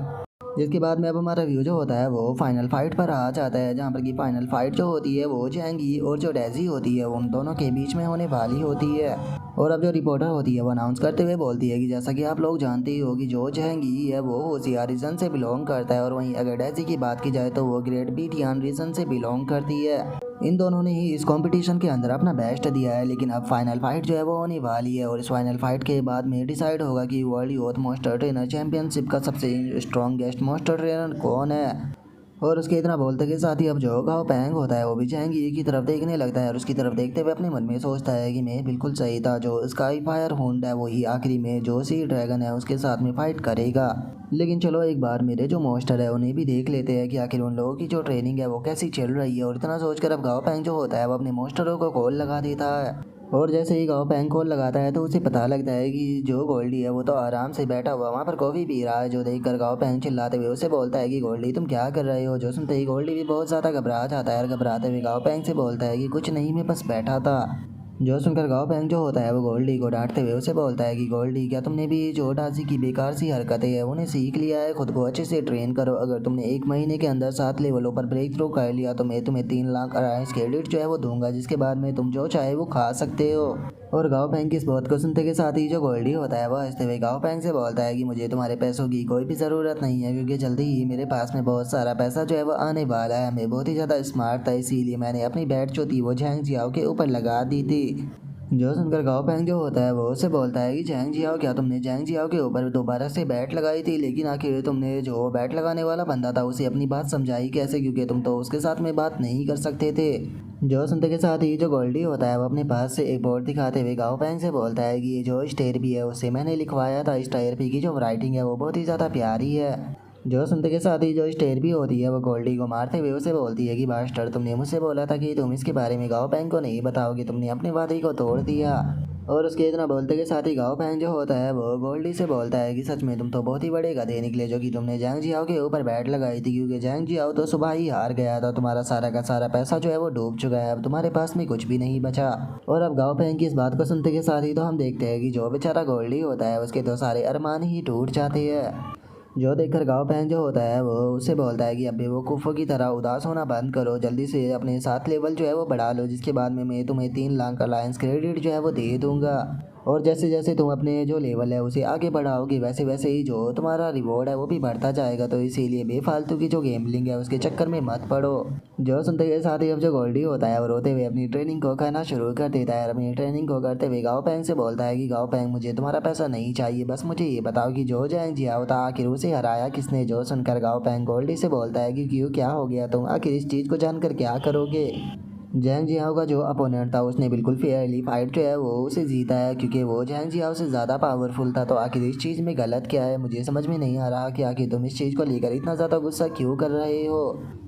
जिसके बाद में अब हमारा व्यू जो होता है वो फाइनल फाइट पर आ जाता है, जहाँ पर कि फाइनल फाइट जो होती है वो जैंगी और जो डेजी होती है उन दोनों के बीच में होने वाली होती है। और अब जो रिपोर्टर होती है वो अनाउंस करते हुए बोलती है कि जैसा कि आप लोग जानते ही हो कि जो जैंगी है वो होशियार रीजन से बिलोंग करता है और वहीं अगर डेजी की बात की जाए तो वो ग्रेट बीटियान रीजन से बिलोंग करती है। इन दोनों ने ही इस कंपटीशन के अंदर अपना बेस्ट दिया है, लेकिन अब फाइनल फाइट जो है वो होने वाली है और इस फाइनल फाइट के बाद में डिसाइड होगा कि वर्ल्ड यूथ मोस्टर ट्रेनर चैंपियनशिप का सबसे स्ट्रॉन्गेस्ट मोस्टर ट्रेनर कौन है। और उसके इतना बोलते के साथ ही अब जो गाँव पैंग होता है वो भी जैंगी की तरफ देखने लगता है और उसकी तरफ देखते हुए अपने मन में सोचता है कि मैं बिल्कुल सही था, जो स्काई फायर होंड है वही आखिरी में जो सी ड्रैगन है उसके साथ में फाइट करेगा। लेकिन चलो एक बार मेरे जो मोस्टर है उन्हें भी देख लेते हैं कि आखिर उन लोगों की जो ट्रेनिंग है वो कैसी चल रही है। और इतना सोचकर अब गाँव पैंग जो होता है वो अपने मोस्टरों को कॉल लगा देता है और जैसे ही गाँव पैंग कॉल लगाता है तो उसे पता लगता है कि जो गोल्डी है वो तो आराम से बैठा हुआ वहाँ पर कॉफ़ी पी रहा है। जो देखकर गाँव पैंग चिल्लाते हुए उसे बोलता है कि गोल्डी तुम क्या कर रहे हो? जो सुनते ही गोल्डी भी बहुत ज़्यादा घबरा जाता है और घबराते हुए गाँव पैंग से बोलता है कि कुछ नहीं, मैं बस बैठा था। जो सुनकर गाँव पैंग जो होता है वो गोल्डी को डांटते हुए उसे बोलता है कि गोल्डी, क्या तुमने भी जो डाजी की बेकार सी हरकतें हैं उन्हें सीख लिया है? खुद को अच्छे से ट्रेन करो। अगर तुमने 1 महीने के अंदर 7 लेवलों पर ब्रेक थ्रू कर लिया तो मैं तुम्हें 3 लाख अलायंस क्रेडिट जो है वो दूंगा, जिसके बाद में तुम जो चाहे वो खा सकते हो। और गाँव पैंग की इस बात को सुनते के साथ ही जो गोल्डी होता है वह हंसते हुए गाँव पैंग से बोलता है कि मुझे तुम्हारे पैसों की कोई भी ज़रूरत नहीं है, क्योंकि जल्दी ही मेरे पास में बहुत सारा पैसा जो है वो आने वाला है। मैं बहुत ही ज़्यादा स्मार्ट था, इसीलिए मैंने अपनी बैट जो थी वो झैंग जियाओ के ऊपर लगा दी थी। जो सुनकर गाँव पैंग जो होता है वो उसे बोलता है कि जैंग जियाओ, क्या तुमने जैंग जियाओ के ऊपर दोबारा से बैट लगाई थी? लेकिन आखिर तुमने जो बैट लगाने वाला बंदा था उसे अपनी बात समझाई कैसे, क्योंकि तुम तो उसके साथ में बात नहीं कर सकते थे। जो सुनते के साथ ही जो गोल्डी होता है वो अपने पास से एक बोर्ड दिखाते हुए गाँव पैंग से बोलता है कि ये जो स्टेरपी है उसे मैंने लिखवाया था। स्टेरपी की जो राइटिंग है वो बहुत ही ज़्यादा प्यारी है। जो सुनते के साथ ही जो स्टेर भी होती है वो गोल्डी को मारते हुए उसे बोलती है कि मास्टर, तुमने मुझसे बोला था कि तुम इसके बारे में गाँव पैंग को नहीं बताओगे, तुमने अपने वादे को तोड़ दिया। और उसके इतना बोलते के साथ ही गाँव पैंग जो होता है वो गोल्डी से बोलता है कि सच में तुम तो बहुत ही बड़े गधे निकले जो कि तुमने जैंग जियाओ के ऊपर बैट लगाई थी, क्योंकि जैंग जियाओ तो सुबह ही हार गया था। तुम्हारा सारा का सारा पैसा जो है वो डूब चुका है, अब तुम्हारे पास में कुछ भी नहीं बचा। और अब गाँव पैंग की इस बात को सुनते के साथ ही तो हम देखते हैं कि जो बेचारा गोल्डी होता है उसके तो सारे अरमान ही टूट जाते हैं। जो देखकर गाँव पैंग जो होता है वो उससे बोलता है कि अब बेवकूफ़ों की तरह उदास होना बंद करो, जल्दी से अपने 7 लेवल जो है वो बढ़ा लो, जिसके बाद में मैं तुम्हें 3 लाख अलायंस क्रेडिट जो है वो दे दूंगा। और जैसे जैसे तुम अपने जो लेवल है उसे आगे बढ़ाओगे वैसे वैसे ही जो तुम्हारा रिवॉर्ड है वो भी बढ़ता जाएगा। तो इसीलिए बेफालतू की जो गेमलिंग है उसके चक्कर में मत पड़ो। जो सुनते के साथ ही अब जो गोल्डी होता है वो रोते हुए अपनी ट्रेनिंग को करना शुरू कर देता है। अपनी ट्रेनिंग को करते हुए गाँव पैंग से बोलता है कि गाँव पैंग, मुझे तुम्हारा पैसा नहीं चाहिए, बस मुझे ये बताओ कि जो जैंग जियाओ था आखिर उसे हराया किसने? जो सुनकर गाँव पैंग गोल्डी से बोलता है कि क्यों, क्या हो गया? तुम आखिर इस चीज़ को जानकर क्या करोगे? जैंग जियाओ का जो अपोनेंट था उसने बिल्कुल फेयरली फाइट जो है वो उसे जीता है, क्योंकि वो जैंग जियाओ से ज़्यादा पावरफुल था। तो आखिर इस चीज़ में गलत क्या है? मुझे समझ में नहीं आ रहा कि आखिर तुम इस चीज़ को लेकर इतना ज़्यादा गुस्सा क्यों कर रहे हो।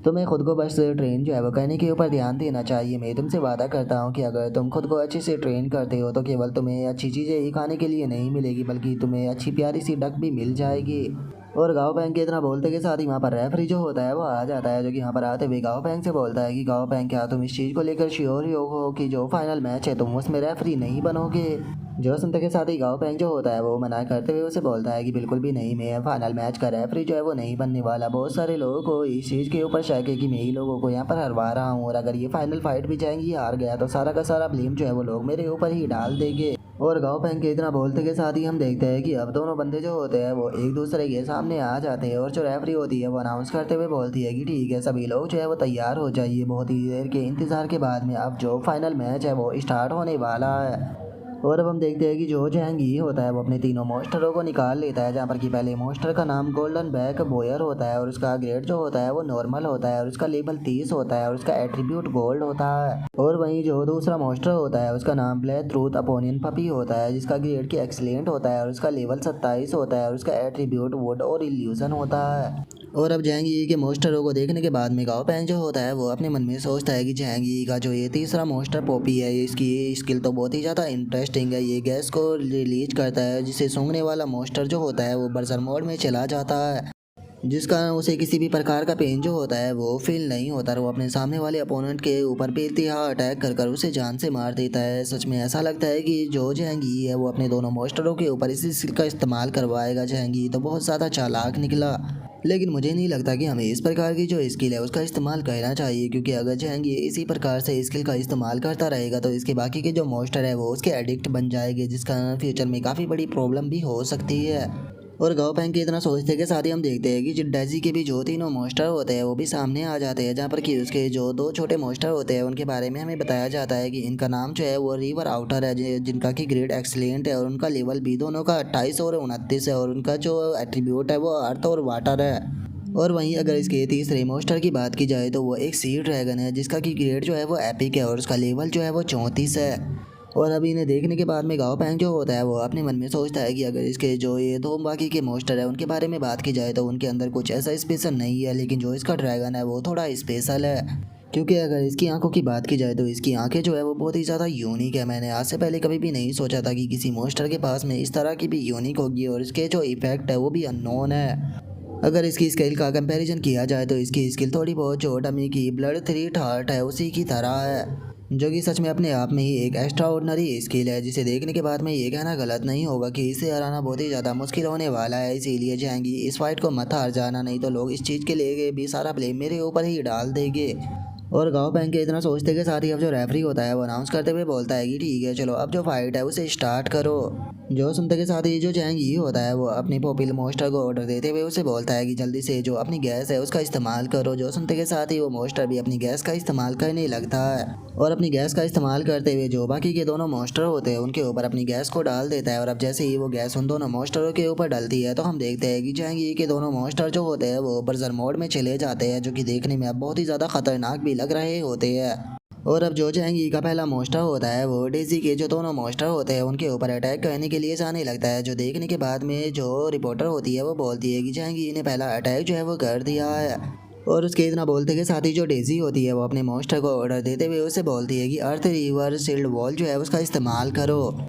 तुम्हें खुद को बस ट्रेन जो है वो करने के ऊपर ध्यान देना चाहिए। मैं तुमसे वादा करता हूँ कि अगर तुम खुद को अच्छे से ट्रेन करते हो तो केवल तुम्हें अच्छी चीज़ें ही खाने के लिए नहीं मिलेगी, बल्कि तुम्हें अच्छी प्यारी सी डक भी मिल जाएगी। और गाँव पैंग के इतना बोलते के साथ ही वहाँ पर रेफरी जो होता है वो आ जाता है, जो कि यहाँ पर आते हुए गाँव पैंग से बोलता है कि गाँव पैंग, क्या तुम इस चीज़ को लेकर श्योर ही हो कि जो फाइनल मैच है तुम उसमें रेफरी नहीं बनोगे? जो सुनते के साथ ही गाँव पैंग जो होता है वो मना करते हुए उसे बोलता है कि बिल्कुल भी नहीं, मैं फाइनल मैच का रेफरी जो है वो नहीं बनने वाला। बहुत सारे लोगों को इस चीज़ के ऊपर शक है कि मैं ही लोगों को यहाँ पर हरवा रहा हूँ, और अगर ये फाइनल फाइट भी जाएंगी हार गया तो सारा का सारा ब्लेम जो है वो लोग मेरे ऊपर ही डाल देंगे। और गाँव पैंग के इतना बोलते के साथ ही हम देखते हैं कि अब दोनों बंदे जो होते हैं वो एक दूसरे के सामने आ जाते हैं, और जो रेफरी होती है वो अनाउंस करते हुए बोलती है कि ठीक है, सभी लोग जो है वो तैयार हो जाइए, बहुत ही देर के इंतज़ार के बाद में अब जो फाइनल मैच है वो स्टार्ट होने वाला है। और अब हम देखते हैं कि जो जहांगीर होता है वो अपने तीनों मोस्टरों को निकाल लेता है, जहाँ पर कि पहले मोस्टर का नाम गोल्डन बैक बॉयर होता है, और उसका ग्रेड जो होता है वो नॉर्मल होता है, और उसका लेवल 30 होता है, और उसका एट्रीब्यूट गोल्ड होता है। और वहीं जो दूसरा मोस्टर होता है उसका नाम ब्लैक ट्रूथ अपोनियन पपी होता है, जिसका ग्रेड की एक्सीलेंट होता है, और उसका लेवल 27 होता है, और उसका एट्रीब्यूट वुड और इल्यूजन होता है। और अब जहांगीर के मोस्टरों को देखने के बाद में गाँव पैंग जो होता है वो अपने मन में सोचता है कि जहांगीर का जो ये तीसरा मोस्टर पॉपी है इसकी स्किल तो बहुत ही ज़्यादा इंटरेस्टिंग है। ये गैस को रिलीज करता है जिसे सूंघने वाला मोस्टर जो होता है वो बर्जर मोड में चला जाता है, जिस कारण उसे किसी भी प्रकार का पेन जो होता है वो फील नहीं होता, और वो अपने सामने वाले अपोनेंट के ऊपर बेइंतहा अटैक कर कर उसे जान से मार देता है। सच में ऐसा लगता है कि जो जहांगीर है वो अपने दोनों मोस्टरों के ऊपर इसी स्किल का इस्तेमाल करवाएगा। जहांगीर तो बहुत ज़्यादा चालाक निकला, लेकिन मुझे नहीं लगता कि हमें इस प्रकार की जो स्किल है उसका इस्तेमाल करना चाहिए, क्योंकि अगर जहांगीर इसी प्रकार से स्किल का इस्तेमाल करता रहेगा तो इसके बाकी के जो मोस्टर है वो उसके एडिक्ट बन जाएंगे, जिस कारण फ्यूचर में काफ़ी बड़ी प्रॉब्लम भी हो सकती है। और गाँव पैंग के इतना सोचते के साथ ही हम देखते हैं कि जिड्डाजी के भी जो तीनों मोस्टर होते हैं वो भी सामने आ जाते हैं, जहाँ पर कि उसके जो दो छोटे मोस्टर होते हैं उनके बारे में हमें बताया जाता है कि इनका नाम जो है वो रिवर आउटर है, जिनका कि ग्रेड एक्सीलेंट है, और उनका लेवल भी दोनों का 28 और 29 है, और उनका जो एट्रीब्यूट है वो अर्थ और वाटर है। और वहीं अगर इसके तीसरे मोस्टर की बात की जाए तो वो एक सी ड्रैगन है, जिसका कि ग्रेड जो है वो एपिक है, और उसका लेवल जो है वो 34 है। और अभी इन्हें देखने के बाद में गाँव पैंग जो होता है वो अपने मन में सोचता है कि अगर इसके जो ये दो बाकी के मोस्टर है उनके बारे में बात की जाए तो उनके अंदर कुछ ऐसा स्पेशल नहीं है, लेकिन जो इसका ड्रैगन है वो थोड़ा स्पेशल है। क्योंकि अगर इसकी आंखों की बात की जाए तो इसकी आंखें जो है वो बहुत ही ज़्यादा यूनिक है। मैंने आज से पहले कभी भी नहीं सोचा था कि किसी मोस्टर के पास में इस तरह की भी यूनिक होगी, और इसके जो इफेक्ट है वो भी अननोन है। अगर इसकी स्किल का कंपैरिजन किया जाए तो इसकी स्किल थोड़ी बहुत जो डमी की ब्लड 3 हार्ट है उसी की तरह है। जो कि सच में अपने आप में ही एक एक्स्ट्रा ऑर्डिनरी स्किल है, जिसे देखने के बाद में ये कहना गलत नहीं होगा कि इसे हराना बहुत ही ज़्यादा मुश्किल होने वाला है। इसीलिए जाएंगी इस फाइट को मत हार जाना, नहीं तो लोग इस चीज़ के लिए भी सारा ब्लेम मेरे ऊपर ही डाल देंगे। और गाँव पैंग के इतना सोचते के साथ ही अब जो रेफरी होता है वो अनाउंस करते हुए बोलता है कि ठीक है चलो अब जो फाइट है उसे स्टार्ट करो। जो सुनते के साथ ही जो जैंग ही होता है वो अपनी पॉपिल मोस्टर को ऑर्डर देते हुए उसे बोलता है कि जल्दी से जो अपनी गैस है उसका इस्तेमाल करो। जो सुनते के साथ ही वो मोस्टर भी अपनी गैस का इस्तेमाल करने लगता है और अपनी गैस का इस्तेमाल करते हुए जो बाकी के दोनों मोस्टर होते हैं उनके ऊपर अपनी गैस को डाल देता है। और अब जैसे ही वो गैस उन दोनों मोस्टरों के ऊपर डलती है तो हम देखते हैं कि जैंग ही के दोनों मोस्टर जो होते हैं वो बर्जर मोड में चले जाते हैं, जो कि देखने में अब बहुत ही ज़्यादा खतरनाक भी लग रहे होते हैं। और अब जो जैंगी का पहला मोस्टर होता है वो डेजी के जो दोनों मोस्टर होते हैं उनके ऊपर अटैक करने के लिए जाने लगता है। जो देखने के बाद में जो रिपोर्टर होती है वो बोलती है कि जैंगी ने पहला अटैक जो है वो कर दिया है। और उसके इतना बोलते के साथ ही जो डेजी होती है वो अपने मोस्टर को ऑर्डर देते हुए उसे बोलती है कि अर्थ रिवर शील्ड वॉल जो है उसका इस्तेमाल करो।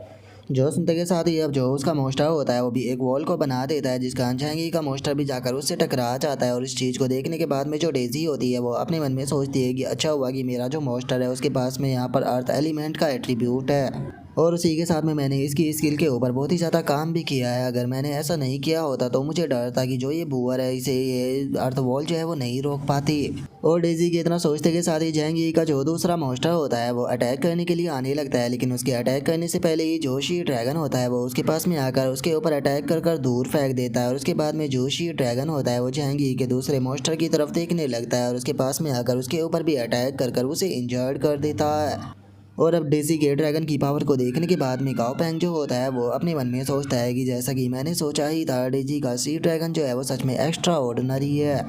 जो सुनते के साथ ही अब जो उसका मोस्टर होता है वो भी एक वॉल को बना देता है, जिसका जैंगी का मोस्टर भी जाकर उससे टकरा जाता है। और इस चीज़ को देखने के बाद में जो डेजी होती है वो अपने मन में सोचती है कि अच्छा हुआ कि मेरा जो मोस्टर है उसके पास में यहाँ पर अर्थ एलिमेंट का एट्रीब्यूट है और उसी के साथ में मैंने इसकी स्किल के ऊपर बहुत ही ज़्यादा काम भी किया है। अगर मैंने ऐसा नहीं किया होता तो मुझे डर था कि जो ये बुअर है इसे ये अर्थ वॉल जो है वो नहीं रोक पाती। और डेजी के इतना सोचते के साथ ही जैंगी का जो दूसरा मोस्टर होता है वो अटैक करने के लिए आने लगता है, लेकिन उसके अटैक करने से पहले ही जोशी ड्रैगन होता है वो उसके पास में आकर उसके ऊपर अटैक कर दूर फेंक देता है। और उसके बाद में जोशी ड्रैगन होता है वो जैंगी के दूसरे मोस्टर की तरफ देखने लगता है और उसके पास में आकर उसके ऊपर भी अटैक कर उसे इंजर्ड कर देता है। और अब डेजी के ड्रैगन की पावर को देखने के बाद में गाओ पैंग जो होता है वो अपने मन में सोचता है कि जैसा कि मैंने सोचा ही था, डेजी का सी ड्रैगन जो है वो सच में एक्स्ट्रा ऑर्डिनरी है।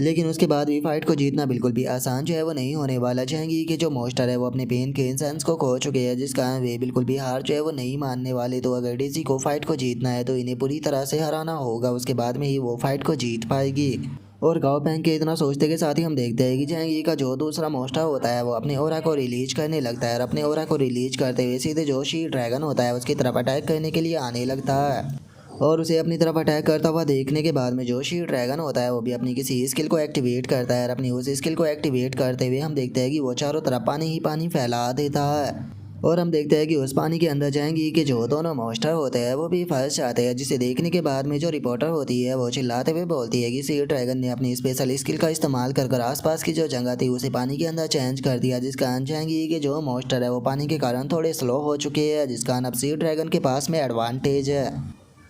लेकिन उसके बाद भी फाइट को जीतना बिल्कुल भी आसान जो है वो नहीं होने वाला। जैंगी के जो मोस्टर है वो अपने पेन के इंसेंस को खो चुके हैं, जिस कारण वे बिल्कुल भी हार जो है वो नहीं मानने वाले। तो अगर डेजी को फाइट को जीतना है तो इन्हें पूरी तरह से हराना होगा, उसके बाद में ही वो फाइट को जीत पाएगी। और गाओ पैंग के इतना सोचते के साथ ही हम देखते हैं कि जैंगी का जो दूसरा मोस्टर होता है वो अपने ओरा को रिलीज करने लगता है और अपने ओरा को रिलीज करते हुए सीधे जो शी ड्रैगन होता है उसकी तरफ अटैक करने के लिए आने लगता है। और उसे अपनी तरफ अटैक करता हुआ देखने के बाद में जो शी ड्रैगन होता है वो भी अपनी किसी स्किल को एक्टिवेट करता है और अपनी उस स्किल को एक्टिवेट करते हुए हम देखते हैं कि वो चारों तरफ पानी ही पानी फैला देता है। और हम देखते हैं कि उस पानी के अंदर जाएंगी कि जो दोनों मोस्टर होते हैं वो भी फंस जाते हैं, जिसे देखने के बाद में जो रिपोर्टर होती है वो चिल्लाते हुए बोलती है कि सी ड्रैगन ने अपनी स्पेशल स्किल का इस्तेमाल कर आसपास की जो जगह थी उसे पानी के अंदर चेंज कर दिया, जिस कारण जाएंगी कि जो मोस्टर है वो पानी के कारण थोड़े स्लो हो चुके हैं, जिस कारण अब सी ड्रैगन के पास में एडवांटेज है।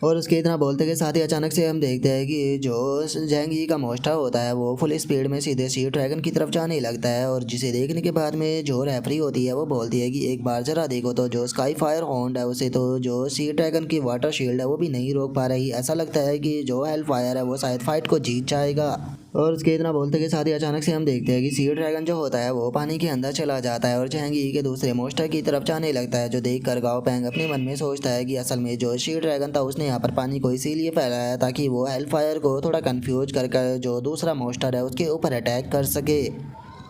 और उसके इतना बोलते के साथ ही अचानक से हम देखते हैं कि जो जैंगी का मोस्टर होता है वो फुल स्पीड में सीधे सी ड्रैगन की तरफ जाने लगता है। और जिसे देखने के बाद में जो रेफरी होती है वो बोलती है कि एक बार जरा देखो तो जो स्काई फायर होंड है उसे तो जो सी ड्रैगन की वाटर शील्ड है वो भी नहीं रोक पा रही। ऐसा लगता है कि जो हेल फायर है वो शायद फाइट को जीत जाएगा। और उसके इतना बोलते के साथ ही अचानक से हम देखते हैं कि सी ड्रैगन जो होता है वो पानी के अंदर चला जाता है और जैंगी के दूसरे मोस्टर की तरफ जाने लगता है। जो देखकर गाओ पैंग अपने मन में सोचता है कि असल में जो सी ड्रैगन था उसने यहाँ पर पानी को इसीलिए फैलाया ताकि वो हेल फायर को थोड़ा कंफ्यूज कर जो दूसरा मोस्टर है उसके ऊपर अटैक कर सके।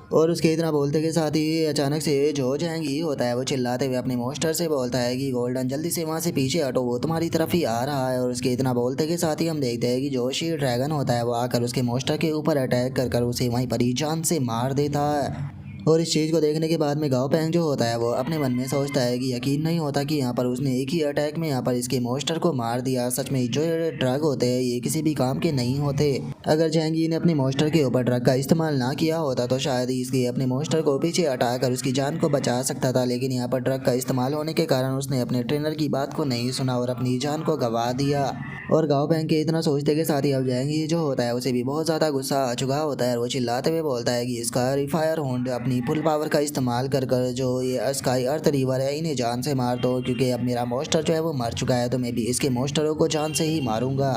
और उसके इतना बोलते के साथ ही अचानक से जो जैंगी होता है वो चिल्लाते हुए अपने मोस्टर से बोलता है कि गोल्डन जल्दी से वहाँ से पीछे हटो, वो तुम्हारी तरफ ही आ रहा है। और उसके इतना बोलते के साथ ही हम देखते हैं कि जो शी ड्रैगन होता है वो आकर उसके मोस्टर के ऊपर अटैक कर उसे वहीं पर ही जान से मार देता है। और इस चीज़ को देखने के बाद में गाओ पैंग जो होता है वो अपने मन में सोचता है कि यकीन नहीं होता कि यहाँ पर उसने एक ही अटैक में यहाँ पर इसके मोस्टर को मार दिया। सच में जो ये ड्रग होते हैं ये किसी भी काम के नहीं होते। अगर जैंगी ने अपने मोस्टर के ऊपर ड्रग का इस्तेमाल ना किया होता तो शायद ही इसके अपने मोस्टर को पीछे हटाकर उसकी जान को बचा सकता था, लेकिन यहाँ पर ड्रग का इस्तेमाल होने के कारण उसने अपने ट्रेनर की बात को नहीं सुना और अपनी जान को गंवा दिया। और गाओ पैंग के इतना सोचते के साथ ही अब जैंगी जो होता है उसे भी बहुत ज़्यादा गुस्सा आ चुका होता है और वो चिल्लाते हुए बोलता है कि इसका रिफायर होंड अपनी फुल पावर का इस्तेमाल कर जो ये स्काई अर्थ रिवर है इन्हें जान से मार दो, क्योंकि अब मेरा मोस्टर जो है वो मर चुका है तो मैं भी इसके मोस्टरों को जान से ही मारूंगा।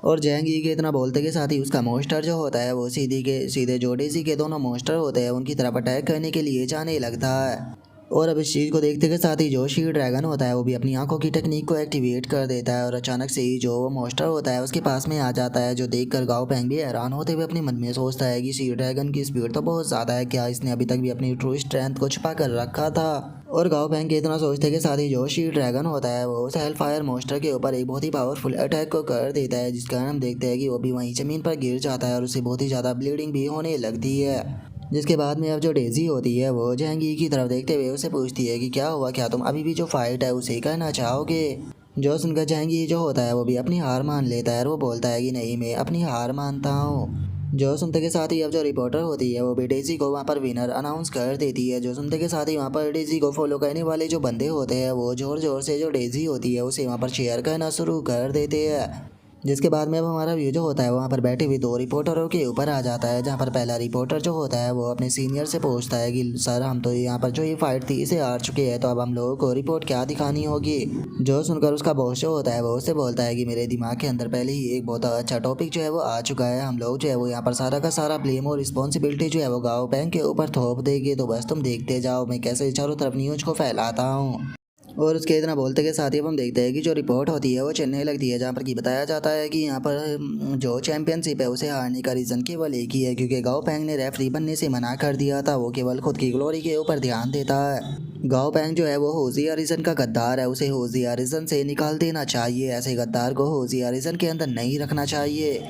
और जैंगी के इतना बोलते के साथ ही उसका मोस्टर जो होता है वो सीधे जो डेजी के दोनों मोस्टर होते हैं उनकी तरफ अटैक करने के लिए जाने लगता है। और अब इस चीज़ को देखते के साथ ही जो शी ड्रैगन होता है वो भी अपनी आंखों की टेक्निक को एक्टिवेट कर देता है और अचानक से ही जो वो मोस्टर होता है उसके पास में आ जाता है। जो देखकर गाओ पैंग भी हैरान होते हुए अपने मन में सोचता है कि शी ड्रैगन की स्पीड तो बहुत ज़्यादा है, क्या इसने अभी तक भी अपनी ट्रू स्ट्रेंथ को छुपा कर रखा था। और गाओ पैंग के इतना सोचते के साथ ही जो शी ड्रैगन होता है वो उस हेल फायर मोस्टर के ऊपर एक बहुत ही पावरफुल अटैक को कर देता है, जिस कारण हम देखते हैं कि वो भी वहीं ज़मीन पर गिर जाता है और उसे बहुत ही ज़्यादा ब्लीडिंग भी होने लगती है। जिसके बाद में अब जो डेजी होती है वो जहांगीर की तरफ देखते हुए उसे पूछती है कि क्या हुआ, क्या तुम अभी भी जो फाइट है उसे करना चाहोगे। जो सुनकर जहांगीर जो होता है वो भी अपनी हार मान लेता है और वो बोलता है कि नहीं, मैं अपनी हार मानता हूँ। जो सुनते के साथ ही अब जो रिपोर्टर होती है वो भी डेजी को वहाँ पर विनर अनाउंस कर देती है। जो सुनते के साथ ही वहाँ पर डेजी को फॉलो करने वाले जो बंदे होते हैं वो जोर जोर से जो डेजी होती है उसे वहाँ पर शेयर करना शुरू कर देते हैं। जिसके बाद में अब हमारा व्यू जो होता है वहाँ पर बैठे हुए दो रिपोर्टरों के ऊपर आ जाता है, जहाँ पर पहला रिपोर्टर जो होता है वो अपने सीनियर से पूछता है कि सर, हम तो यहाँ पर जो ये फाइट थी इसे हार चुके हैं, तो अब हम लोगों को रिपोर्ट क्या दिखानी होगी। जो सुनकर उसका बॉस जो होता है वो उससे बोलता है कि मेरे दिमाग के अंदर पहले ही एक बहुत अच्छा टॉपिक जो है वो आ चुका है, हम लोग जो है वो यहाँ पर सारा का सारा ब्लेम और रिस्पॉन्सिबिलिटी जो है वो गाओ पेंग के ऊपर थोप देंगे, तो बस तुम देखते जाओ मैं कैसे चारों तरफ न्यूज को फैलाता हूँ। और उसके इतना बोलते के साथ ही अब हम देखते हैं कि जो रिपोर्ट होती है वो चेन्नई लगती है, जहाँ पर कि बताया जाता है कि यहाँ पर जो चैंपियनशिप है उसे हारने का रीज़न केवल एक ही है, क्योंकि गाओ पेंग ने रेफरी बनने से मना कर दिया था, वो केवल खुद की ग्लोरी के ऊपर ध्यान देता है। गाओ पेंग जो है वो होजी अरिजन का गद्दार है, उसे होजी अरिजन से निकाल देना चाहिए, ऐसे गद्दार को होजी अरिजन के अंदर नहीं रखना चाहिए।